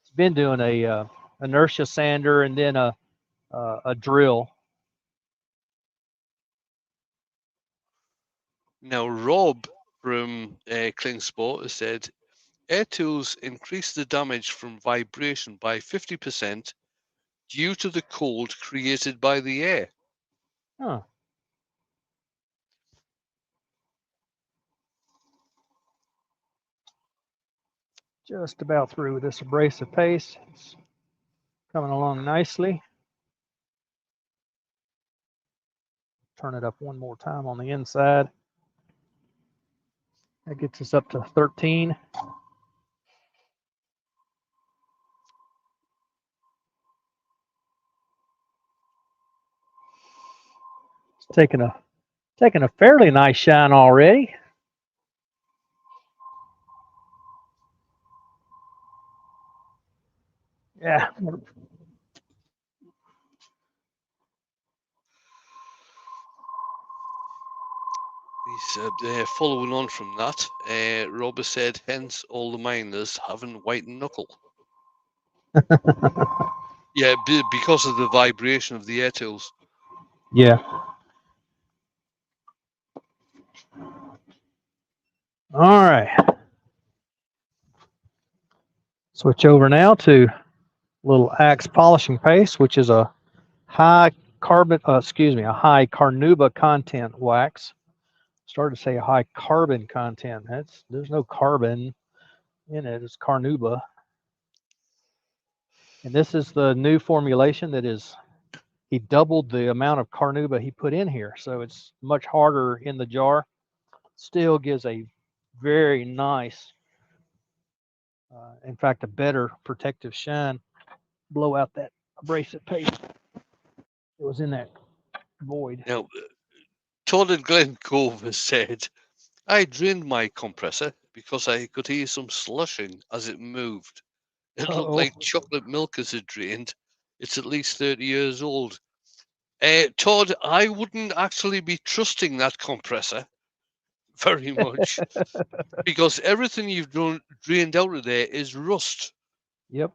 He's been doing a inertia sander and then a drill. Now, Rob from Cling Sport has said, air tools increase the damage from vibration by 50% due to the cold created by the air. Huh. Just about through with this abrasive paste. It's coming along nicely. Turn it up one more time on the inside. That gets us up to 13. It's taking a fairly nice shine already. Yeah. He's following on from that. Robert said, hence all the miners having white knuckle. Yeah, because of the vibration of the air tools. Yeah. All right. Switch over now to a little axe polishing paste, which is a high carnauba content wax. Started to say a high carbon content. There's no carbon in it. It's carnauba. And this is the new formulation that is, he doubled the amount of carnauba he put in here. So it's much harder in the jar. Still gives a very nice, in fact, a better protective shine. Blow out that abrasive paste. It was in that void. Now, Todd and Glen Cove has said, I drained my compressor because I could hear some slushing as it moved. It looked like chocolate milk as it drained. It's at least 30 years old. Todd, I wouldn't actually be trusting that compressor very much because everything you've drained out of there is rust. Yep.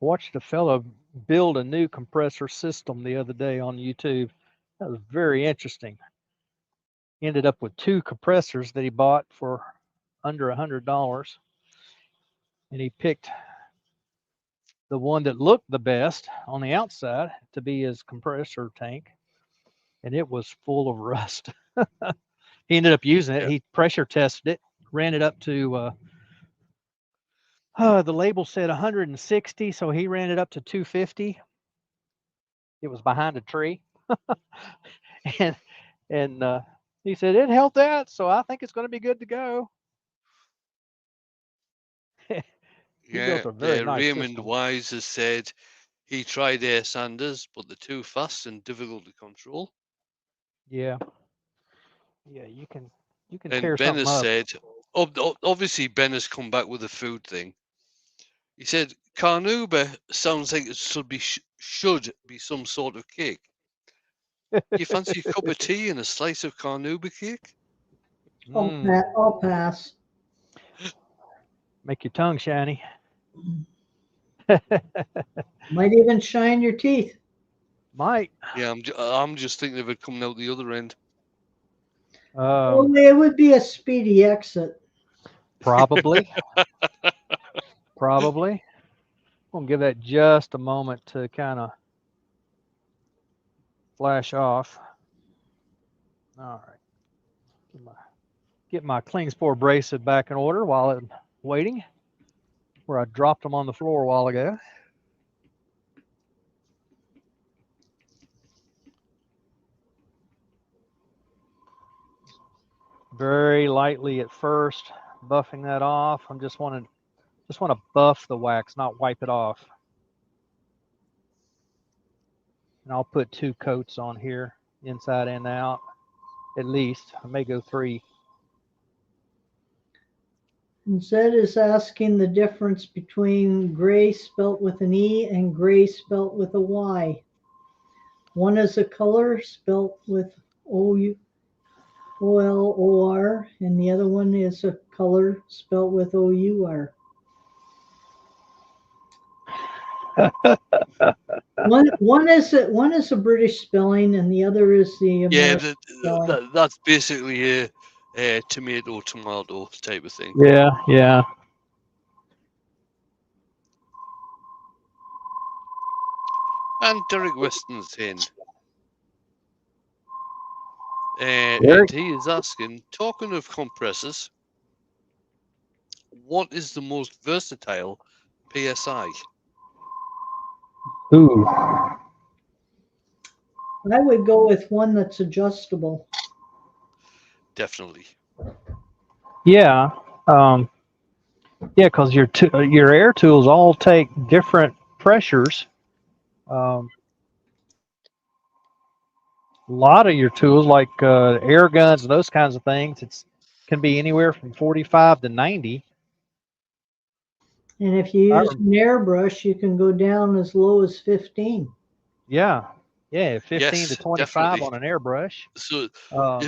Watched a fellow build a new compressor system the other day on YouTube. That was very interesting. He ended up with 2 compressors that he bought for under $100, and he picked the one that looked the best on the outside to be his compressor tank, and it was full of rust. He ended up using it. Yeah. He pressure tested it, ran it up to the label said 160, so he ran it up to 250. It was behind a tree. and he said it held that, so I think it's going to be good to go. He built a very nice Raymond system. Wise has said he tried air sanders, but they're too fast and difficult to control. Yeah, you can And tear Ben something has up. said, obviously Ben has come back with a food thing. He said, Carnauba sounds like it should be some sort of cake. Do you fancy a cup of tea and a slice of Carnauba cake? I'll pass. Make your tongue shiny. Might even shine your teeth. Might. Yeah, I'm just thinking of it coming out the other end. Only it would be a speedy exit. Probably. Probably. I'm gonna give that just a moment to kind of flash off. All right. Get my cling spore abrasive back in order while I'm waiting, where I dropped them on the floor a while ago. Very lightly at first, buffing that off. I just want to buff the wax, not wipe it off. And I'll put 2 coats on here, inside and out, at least. I may go 3. And Zed is asking the difference between gray spelt with an E and gray spelt with a Y. One is a color spelt with OLOR, and the other one is a color spelt with OUR. One is a British spelling, and the other is the Yeah, American spelling. that's basically a tomato type of thing. Yeah, yeah. And Derek Weston's in. Derek? And he is asking, talking of compressors, what is the most versatile PSI? Ooh. I would go with one that's adjustable. Definitely. Yeah. Um, yeah, because your air tools all take different pressures. Um, a lot of your tools, like air guns and those kinds of things, it's can be anywhere from 45 to 90. And if you use an airbrush, you can go down as low as 15. Yeah, yeah, 15 to Yes, 25 definitely. on an airbrush. So Uh,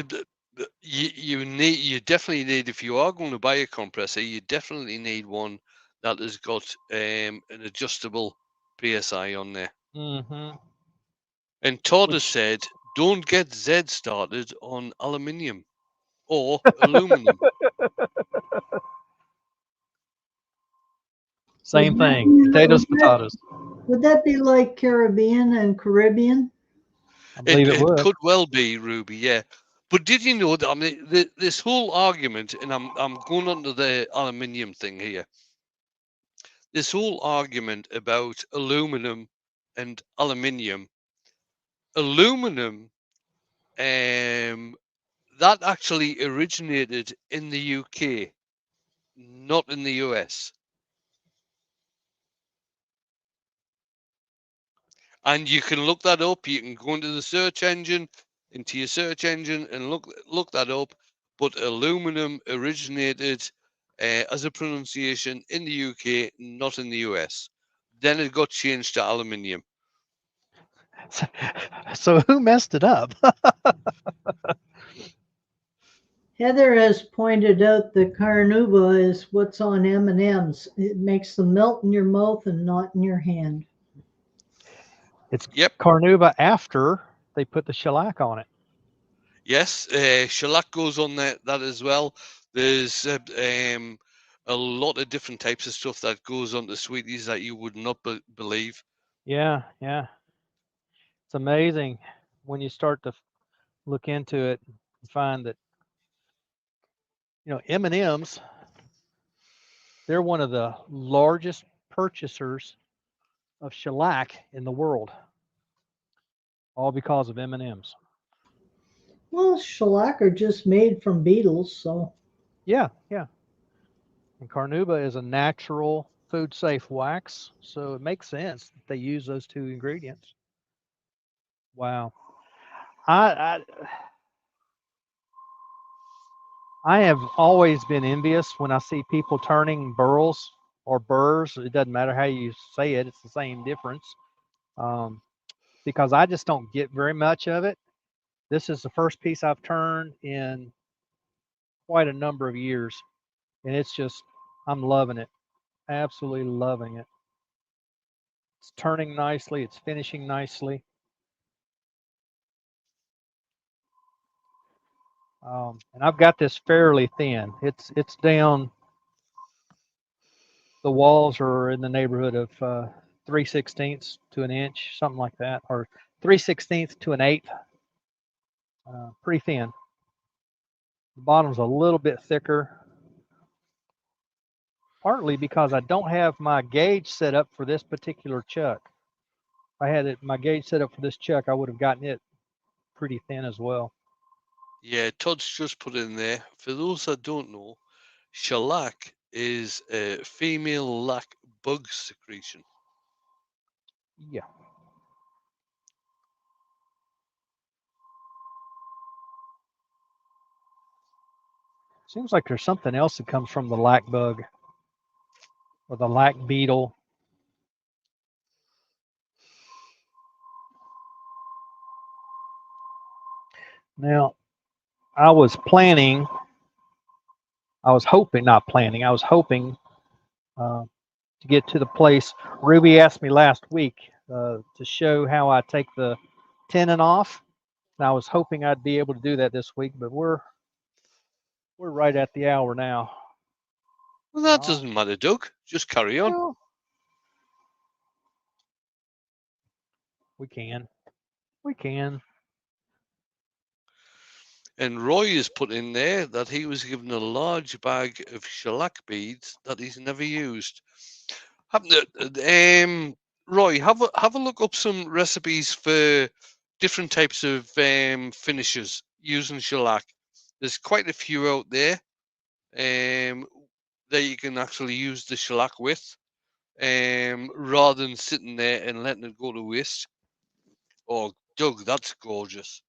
you definitely need, if you are going to buy a compressor, you definitely need one that has got an adjustable PSI on there. hmm And Todd has Which said, don't get Z started on aluminium or aluminum. Would same that thing, be, potatoes, potatoes. would that be like Caribbean and Caribbean? I It believe it it would. could well be, Ruby, yeah. But did you know that, I mean, this whole argument, and I'm going on to the aluminium thing here. This whole argument about aluminum and aluminium, aluminum, um, that actually originated in the UK, not in the US. And you can look that up. You can go into the search engine, into your search engine, and look that up. But aluminum originated as a pronunciation in the UK, not in the US. Then it got changed to aluminium. So who messed it up? Heather has pointed out that carnauba is what's on M&Ms. It makes them melt in your mouth and not in your hand. It's Yep. carnauba after they put the shellac on it. Yes. Shellac goes on that as well. There's a lot of different types of stuff that goes on the sweeties that you would not believe. Yeah, yeah. It's amazing when you start to look into it and find that M&Ms, they're one of the largest purchasers of shellac in the world, all because of M&Ms. Well, shellac are just made from beetles, so Yeah, yeah. And carnauba is a natural food safe wax, so it makes sense that they use those two ingredients. Wow. I I have always been envious when I see people turning burls or burrs. It doesn't matter how you say it; it's the same difference. Um, because I just don't get very much of it. This is the first piece I've turned in quite a number of years, and it's just I'm loving it, absolutely loving it. It's turning nicely, it's finishing nicely. And I've got this fairly thin. It's down. The walls are in the neighborhood of 3/16 to an inch, something like that, or 3/16 to an eighth. Pretty thin. The bottom's a little bit thicker, partly because I don't have my gauge set up for this particular chuck. If I had my gauge set up for this chuck, I would have gotten it pretty thin as well. Yeah, Todd's just put in there. For those that don't know, shellac is a female lac bug secretion. Yeah. Seems like there's something else that comes from the lac bug or the lac beetle. Now, I was planning, I was hoping, not planning, I was hoping to get to the place. Ruby asked me last week to show how I take the tenon off. And I was hoping I'd be able to do that this week, but we're right at the hour now. Well, that doesn't matter, Doug. Just carry on. Well, we can. We can. And Roy has put in there that he was given a large bag of shellac beads that he's never used. Roy, have a look up some recipes for different types of finishes using shellac. There's quite a few out there that you can actually use the shellac with, rather than sitting there and letting it go to waste. Oh, Doug, that's gorgeous.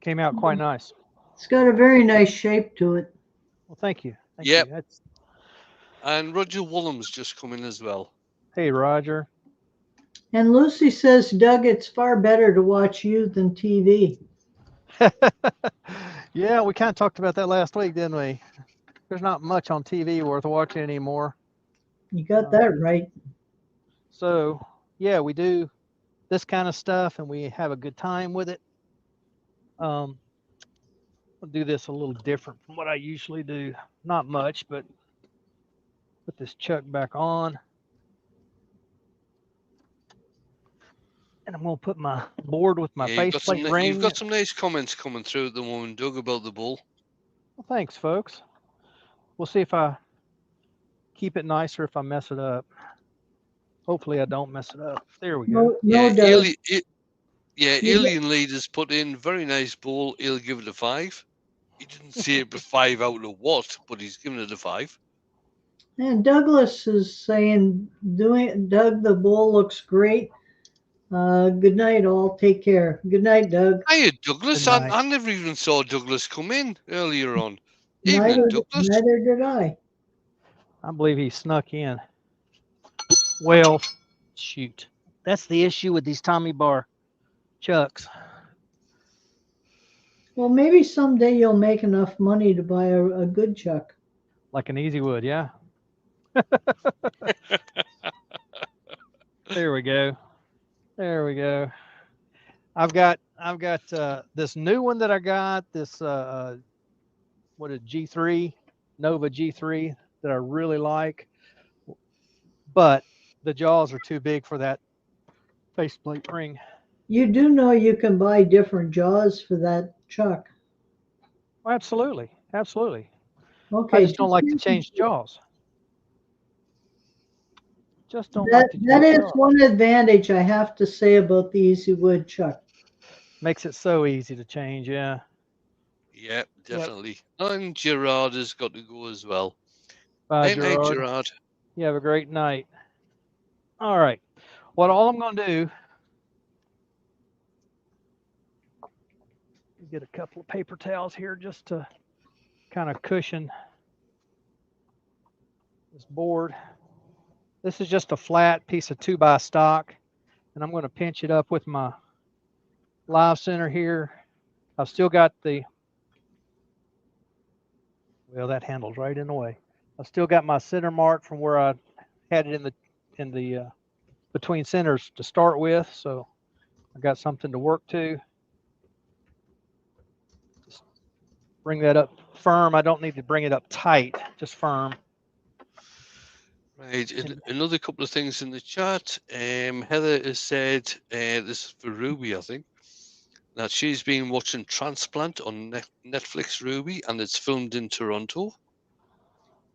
Came out quite nice. It's got a very nice shape to it. Well, thank you. Thank Yep. you. And Roger Woolham's just come in as well. Hey, Roger. And Lucy says, Doug, it's far better to watch you than TV. Yeah, we kind of talked about that last week, didn't we? There's not much on TV worth watching anymore. You got that right. So, yeah, we do this kind of stuff and we have a good time with it. I'll do this a little different from what I usually do. Not much, but put this chuck back on. And I'm going to put my board with my faceplate ring. You've got some nice comments coming through at the moment, Doug, about the bull. Well, thanks, folks. We'll see if I keep it nice or if I mess it up. Hopefully I don't mess it up. There we go. Alien Leaders put in very nice bowl. He'll give it a 5. He didn't say it was 5 out of what, but he's given it a 5. And Douglas is saying, Doug, the bowl looks great. Good night, all. Take care. Good night, Doug. Hiya, Douglas. I never even saw Douglas come in earlier on. Neither, Douglas. neither did I. I believe he snuck in. Well, shoot. That's the issue with these Tommy Bar chucks. Well, maybe someday you'll make enough money to buy a good chuck. Like an Easy Wood, yeah. There we go. There we go. I've got this new one that I got, this what is G3, Nova G3 that I really like, but the jaws are too big for that faceplate ring. You do know you can buy different jaws for that chuck. Oh, absolutely, absolutely. Okay. I just don't like to change jaws. Just don't that, like to change that is jaws. one advantage I have to say about the Easy Wood chuck. Makes it so easy to change, yeah. Yep, definitely. Yep. And Gerard has got to go as well. Bye, Good night, Gerard. You have a great night. All right. All I'm going to do, get a couple of paper towels here just to kind of cushion this board. This is just a flat piece of 2x stock, and I'm going to pinch it up with my live center here. I've still got the, well, that handle's right in the way. I've still got my center mark from where I had it in the between centers to start with, so I got something to work to. Just bring that up firm. I don't need to bring it up tight, just firm. Right, another couple of things in the chat. Heather has said, this is for Ruby, I think, that she's been watching Transplant on Netflix, Ruby, and it's filmed in Toronto.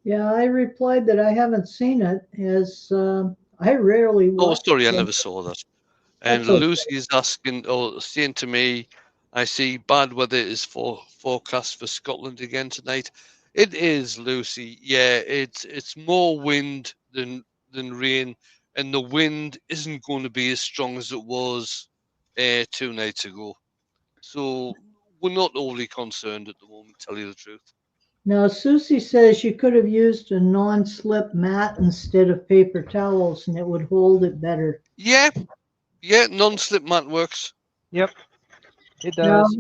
Yeah, I replied that I haven't seen it, as I rarely watch. Oh, sorry, I never saw that. And That's okay. Lucy is asking, saying to me, I see bad weather is forecast for Scotland again tonight. It is, Lucy. Yeah, it's more wind than rain, and the wind isn't going to be as strong as it was 2 nights ago. So we're not overly concerned at the moment, tell you the truth. Now, Susie says you could have used a non-slip mat instead of paper towels, and it would hold it better. Yeah, non-slip mat works. Yep, it does.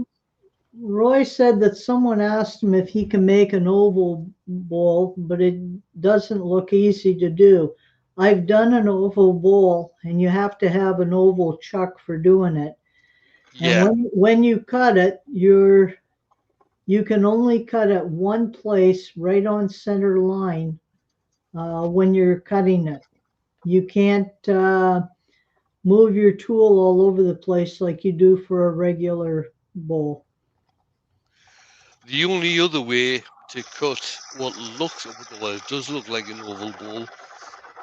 Roy said that someone asked him if he can make an oval bowl, but it doesn't look easy to do. I've done an oval bowl, and you have to have an oval chuck for doing it. And Yeah. when you cut it, you can only cut at one place right on center line when you're cutting it. You can't move your tool all over the place like you do for a regular bowl. The only other way to cut what looks, well, it does look like an oval bowl,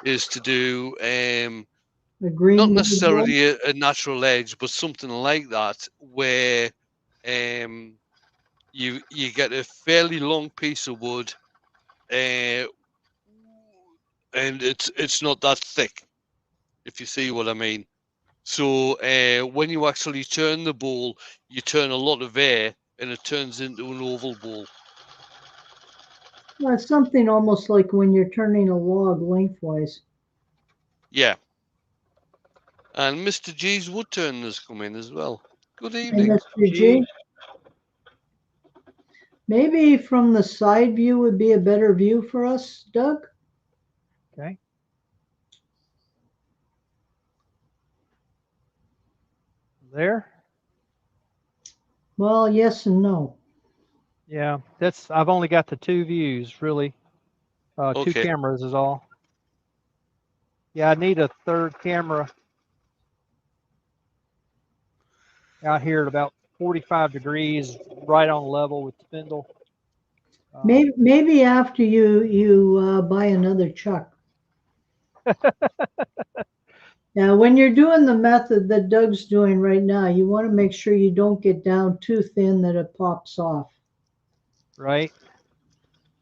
is to do A not green bowl. necessarily a natural edge, but something like that, where you get a fairly long piece of wood, uh, and it's not that thick, if you see what I mean. So when you actually turn the bowl, you turn a lot of air, and it turns into an oval bowl. Well, it's something almost like when you're turning a log lengthwise. Yeah. And Mr. G's wood turn has come in as well. Good Hey, evening. Mr. G, maybe from the side view would be a better view for us, Doug? Okay. There. Well, yes and no. Yeah, I've only got the two views really. Two Okay. cameras is all. Yeah, I need a third camera out here at about 45 degrees, right on level with the spindle. Maybe after you buy another chuck. Now, when you're doing the method that Doug's doing right now, you want to make sure you don't get down too thin that it pops off. Right.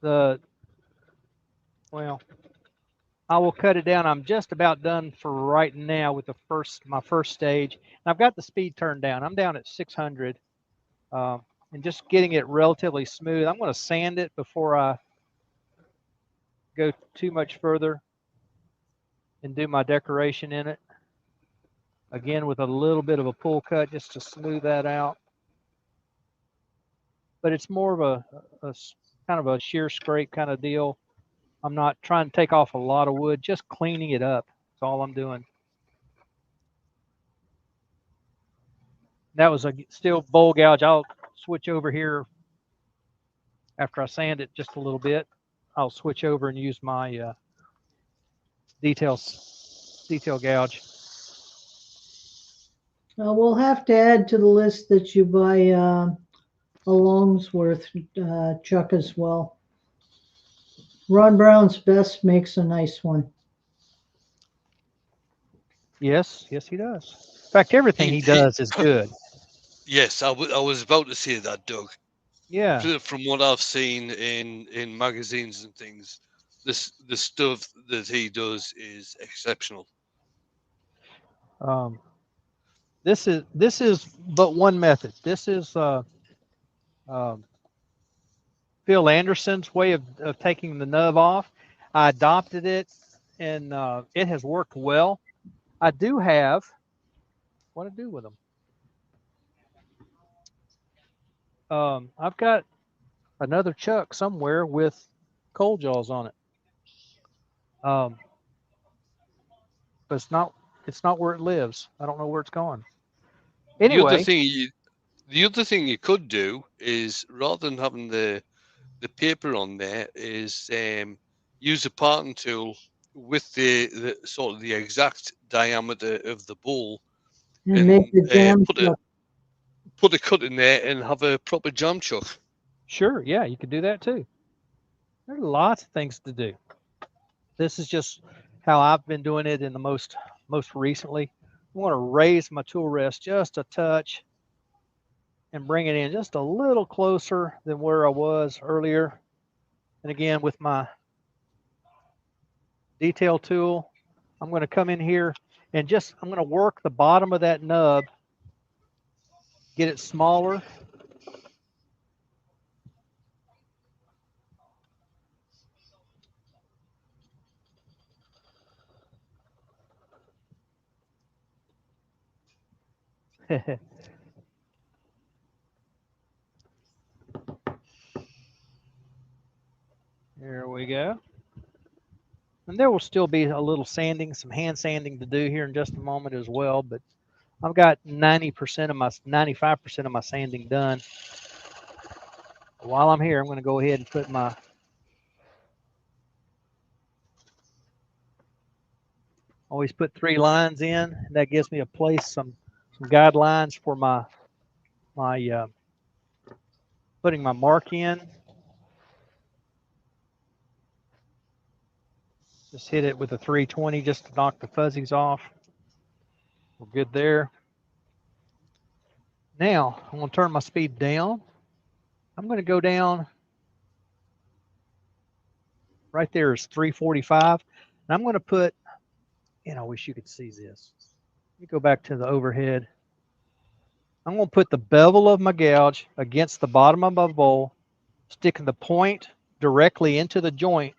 Well, I will cut it down. I'm just about done for right now with my first stage. And I've got the speed turned down. I'm down at 600, and just getting it relatively smooth. I'm going to sand it before I go too much further and do my decoration in it. Again, with a little bit of a pull cut just to smooth that out. But it's more of a kind of a shear scrape kind of deal. I'm not trying to take off a lot of wood, just cleaning it up. That's all I'm doing. That was a steel bowl gouge. I'll switch over here after I sand it just a little bit. I'll switch over and use my detail gouge. We'll have to add to the list that you buy a Longsworth chuck as well. Ron Brown's Best makes a nice one. Yes, he does. In fact, everything he does is good. Yes, I was about to say that, Doug. Yeah. From what I've seen in magazines and things, the stuff that he does is exceptional. This is but one method. This is um, Phil Anderson's way of taking the nub off. I adopted it, and it has worked well. I do have what to do with them. I've got another chuck somewhere with coal jaws on it. But it's not where it lives. I don't know where it's gone. Anyway, The other thing you could do is, rather than having the paper on there, is use a parting tool with the sort of the exact diameter of the bowl, And make and the jam chuck. put a cut in there and have a proper jam chuck. sure, yeah, you could do that too. There's lots of things to do. This is just how I've been doing it in the most recently. I want to raise my tool rest just a touch and bring it in just a little closer than where I was earlier. And again, with my detail tool, I'm going to come in here and I'm going to work the bottom of that nub, get it smaller. go. And there will still be a little sanding, some hand sanding to do here in just a moment as well, but I've got 90% of my 95% of my sanding done. While I'm here, I'm going to go ahead and put my always put 3 lines in, and that gives me a place, some guidelines for my putting my mark in. Just hit it with a 320 just to knock the fuzzies off. We're good there. Now I'm going to turn my speed down. I'm going to go down. Right there is 345. And I'm going to put, and I wish you could see this. Let me go back to the overhead. I'm going to put the bevel of my gouge against the bottom of my bowl, sticking the point directly into the joint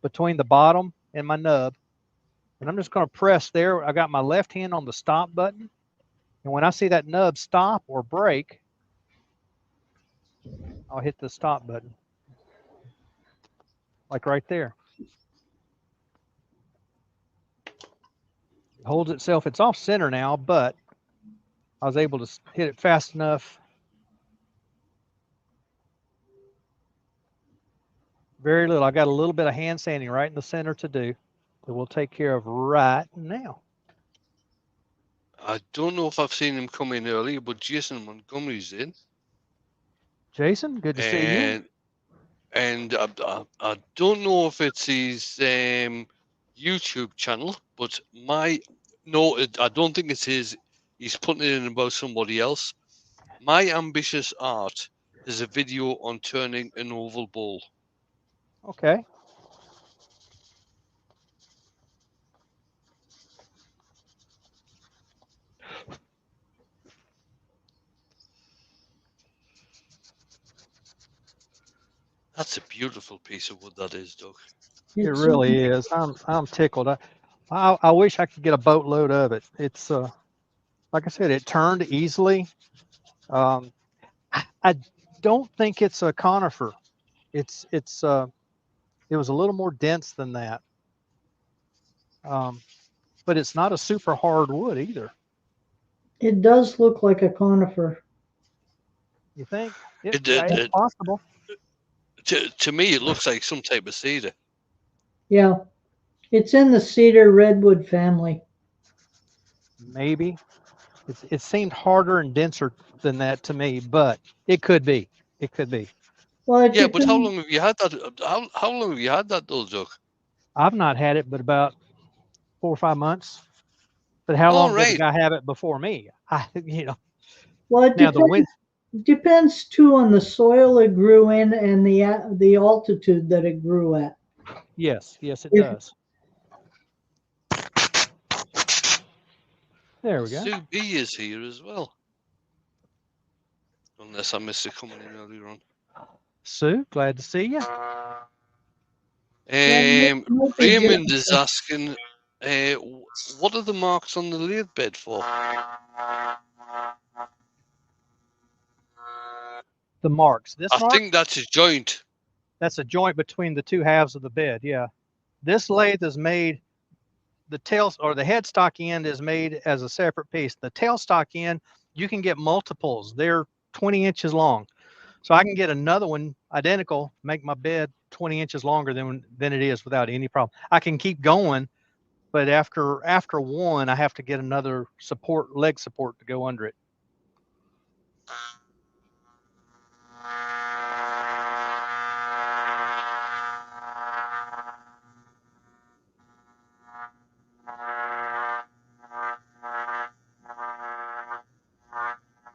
between the bottom and my nub. And I'm just going to press there. I got my left hand on the stop button. And when I see that nub stop or break, I'll hit the stop button. Like right there. It holds itself. It's off center now, but I was able to hit it fast enough. Very little. I got a little bit of hand sanding right in the center to do that we'll take care of right now. I don't know if I've seen him come in earlier, but Jason Montgomery's in. Jason, good to see you. And I don't know if it's his YouTube channel, but I don't think it's his. He's putting it in about somebody else. My Ambitious Art is a video on turning an oval bowl. Okay. That's a beautiful piece of wood, that is, Doug. It really is. I'm tickled. I wish I could get a boatload of it. It's like I said, it turned easily. I don't think it's a conifer. It was a little more dense than that. But it's not a super hard wood either. It does look like a conifer. You think? It's possible. To me, it looks like some type of cedar. Yeah, it's in the cedar redwood family. Maybe. It seemed harder and denser than that to me, but it could be. It could be. Well, Yeah, but how long have you had that? How long have you had that, though, Doug? I've not had it, but about 4 or 5 months. But how long did the guy have it before me? Well, it depends too on the soil it grew in and the altitude that it grew at. Yes, it does. There we go. Sue B is here as well. Unless I missed her coming in earlier on. Sue, glad to see you. Raymond is asking, what are the marks on the lathe bed for? The marks. I think that's a joint. That's a joint between the two halves of the bed. Yeah. This lathe is made. The tail or the headstock end is made as a separate piece. The tailstock end, you can get multiples. They're 20 inches long. So I can get another one identical, make my bed 20 inches longer than it is without any problem. I can keep going, but after one, I have to get another leg support to go under it.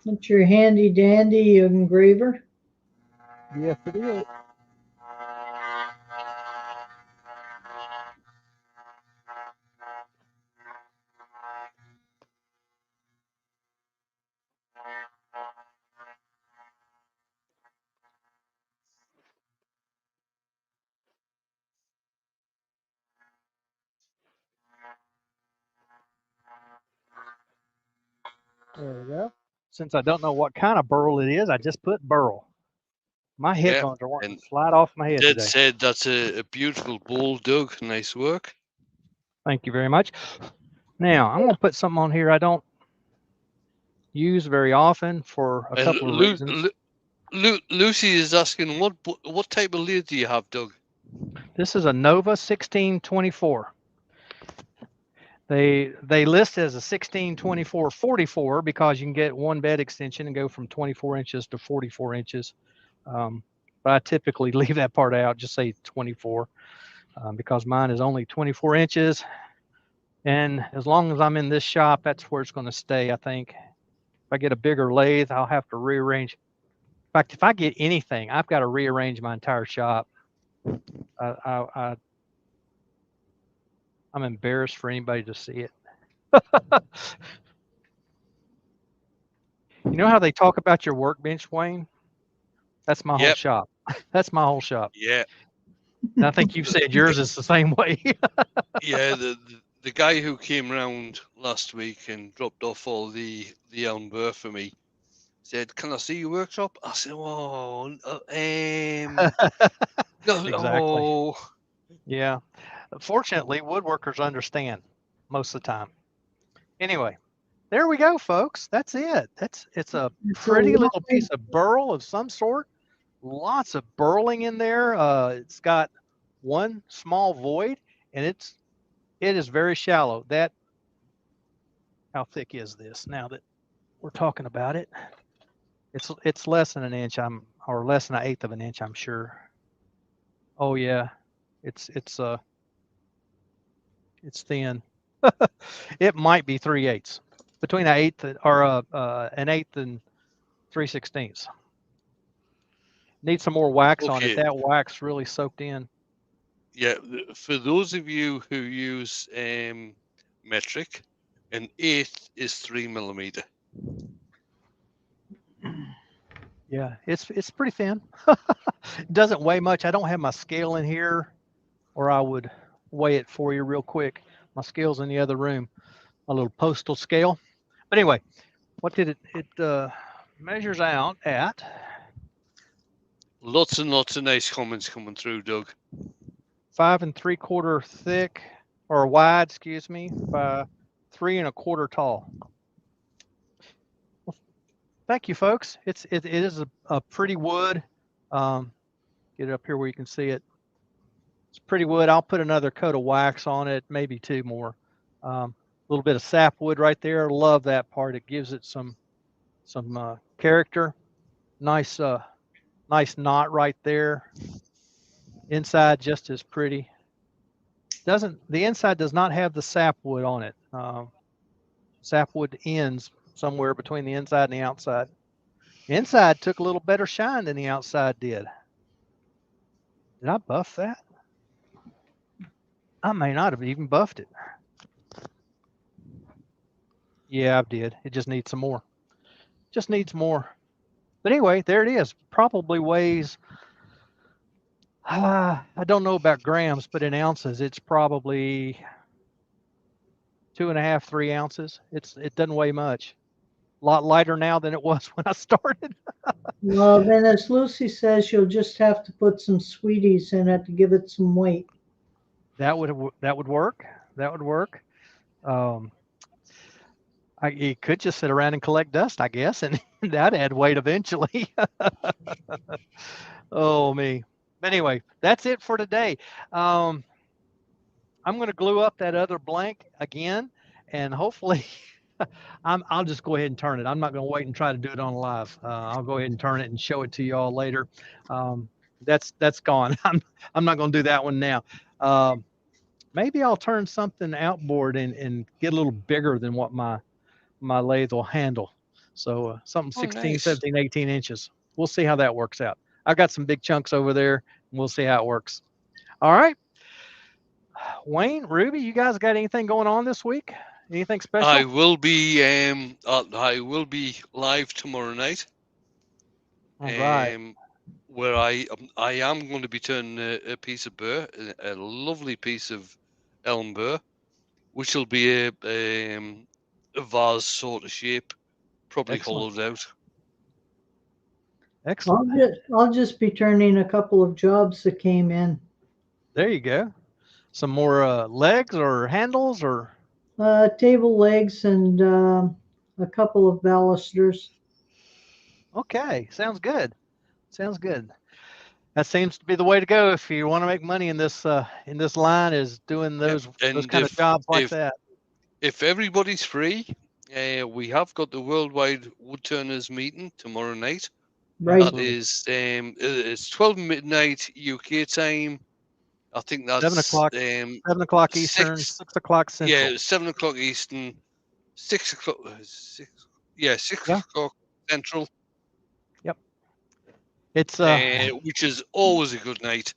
That's your handy dandy engraver. Yes, it is. There we go. Since I don't know what kind of burl it is, I just put burl. My Yeah, headphones are wanting and to slide off my head Dad today. said that's a beautiful bowl, Doug. Nice work. Thank you very much. Now, I'm going to put something on here I don't use very often for a couple of reasons. Lucy is asking, what type of lid do you have, Doug? This is a Nova 1624. They list it as a 1624-44 because you can get one bed extension and go from 24 inches to 44 inches. But I typically leave that part out, just say 24, because mine is only 24 inches. And as long as I'm in this shop, that's where it's going to stay, I think. If I get a bigger lathe, I'll have to rearrange. In fact, if I get anything, I've got to rearrange my entire shop. I'm embarrassed for anybody to see it. You know how they talk about your workbench, Wayne? That's my whole shop. That's my whole shop. Yeah. And I think you've said yours is the same way. Yeah, the guy who came round last week and dropped off all the elm burr for me said, "Can I see your workshop?" I said, "Oh, no, Exactly. oh." Yeah. Fortunately, woodworkers understand most of the time. Anyway, there we go, folks. That's it. It's a pretty little piece of burl of some sort. Lots of burling in there. It's got one small void, and it is very shallow. How thick is this? Now that we're talking about it, it's less than an inch. Or less than an eighth of an inch, I'm sure. Oh yeah, it's thin. It might be 3/8, between an eighth or an eighth and 3/16. Need some more wax on it. Okay. That wax really soaked in. Yeah, for those of you who use metric, an eighth is 3 millimeter. Yeah, it's pretty thin. It doesn't weigh much. I don't have my scale in here, or I would weigh it for you real quick. My scale's in the other room, a little postal scale. But anyway, what did it measures out at? Lots and lots of nice comments coming through, Doug. 5 3/4 thick, or wide, excuse me, by 3 1/4 tall. Well, thank you, folks. It is a pretty wood. Get it up here where you can see it. It's pretty wood. I'll put another coat of wax on it, maybe 2 more. A little bit of sapwood right there. Love that part. It gives it some character. Nice knot right there. Inside just as pretty. The inside does not have the sapwood on it. Sapwood ends somewhere between the inside and the outside. The inside took a little better shine than the outside did. Did I buff that? I may not have even buffed it. Yeah, I did. It just needs some more. Just needs more. But anyway, there it is. Probably weighs, I don't know about grams, but in ounces, it's probably 2.5, 3 ounces. It doesn't weigh much. A lot lighter now than it was when I started. Well, then as Lucy says, you'll just have to put some sweeties in it to give it some weight. That would work. That would work. It could just sit around and collect dust, I guess, and that'd add weight eventually. Oh, me. Anyway, that's it for today. I'm going to glue up that other blank again, and hopefully I'll just go ahead and turn it. I'm not going to wait and try to do it on live. I'll go ahead and turn it and show it to you all later. That's gone. I'm not going to do that one now. Maybe I'll turn something outboard and get a little bigger than what my lathe will handle. So something 16, nice. 17, 18 inches. We'll see how that works out. I've got some big chunks over there, and we'll see how it works. All right. Wayne, Ruby, you guys got anything going on this week? Anything special? I will be live tomorrow night. All right. Where I am going to be turning a piece of burr, a lovely piece of elm burr, which will be a vase sort of shape, probably Excellent. hollowed out. Excellent. I'll just be turning a couple of jobs that came in. There you go. Some more legs or handles or Table legs and a couple of balusters. okay. Sounds good. Sounds good. That seems to be the way to go if you want to make money in this line is doing Yep. those And kind of jobs like if that. if everybody's free, we have got the Worldwide Woodturners meeting tomorrow night. Right. That is it's 12 midnight UK time. I think that's 7 o'clock. 7 o'clock Eastern, 6 6 o'clock Central. yeah, 7 o'clock Eastern, 6 o'clock 6 Yeah. o'clock Central, Yep. It's which is always a good night.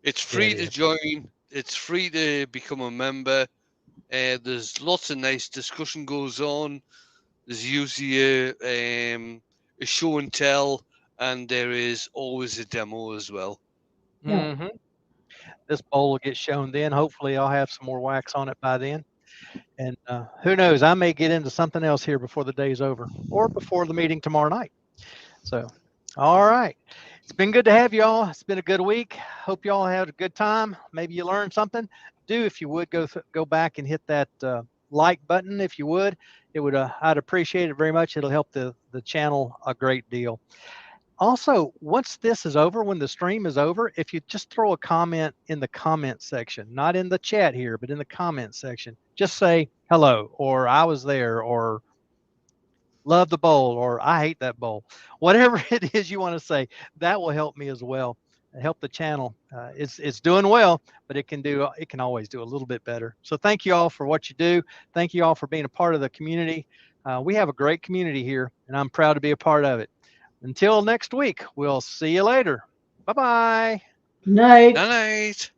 It's free it to is. join. It's free to become a member. There's lots of nice discussion goes on. There's usually a show and tell, and there is always a demo as well. Yeah. hmm This bowl will get shown then. Hopefully, I'll have some more wax on it by then. And who knows? I may get into something else here before the day's over, or before the meeting tomorrow night. So, all right. It's been good to have you all. It's been a good week. Hope you all had a good time. Maybe you learned something. Do, if you would, go back and hit that like button. If you would, it would. I'd appreciate it very much. It'll help the channel a great deal. Also, once this is over, when the stream is over, if you just throw a comment in the comment section, not in the chat here, but in the comment section, just say hello, or I was there, or love the bowl, or I hate that bowl. Whatever it is you want to say, that will help me as well. Help the channel. It's doing well, but it can always do a little bit better. So thank you all for what you do. Thank you all for being a part of the community. We have a great community here, and I'm proud to be a part of it. Until next week, we'll see you later. Bye-bye. Night. Night.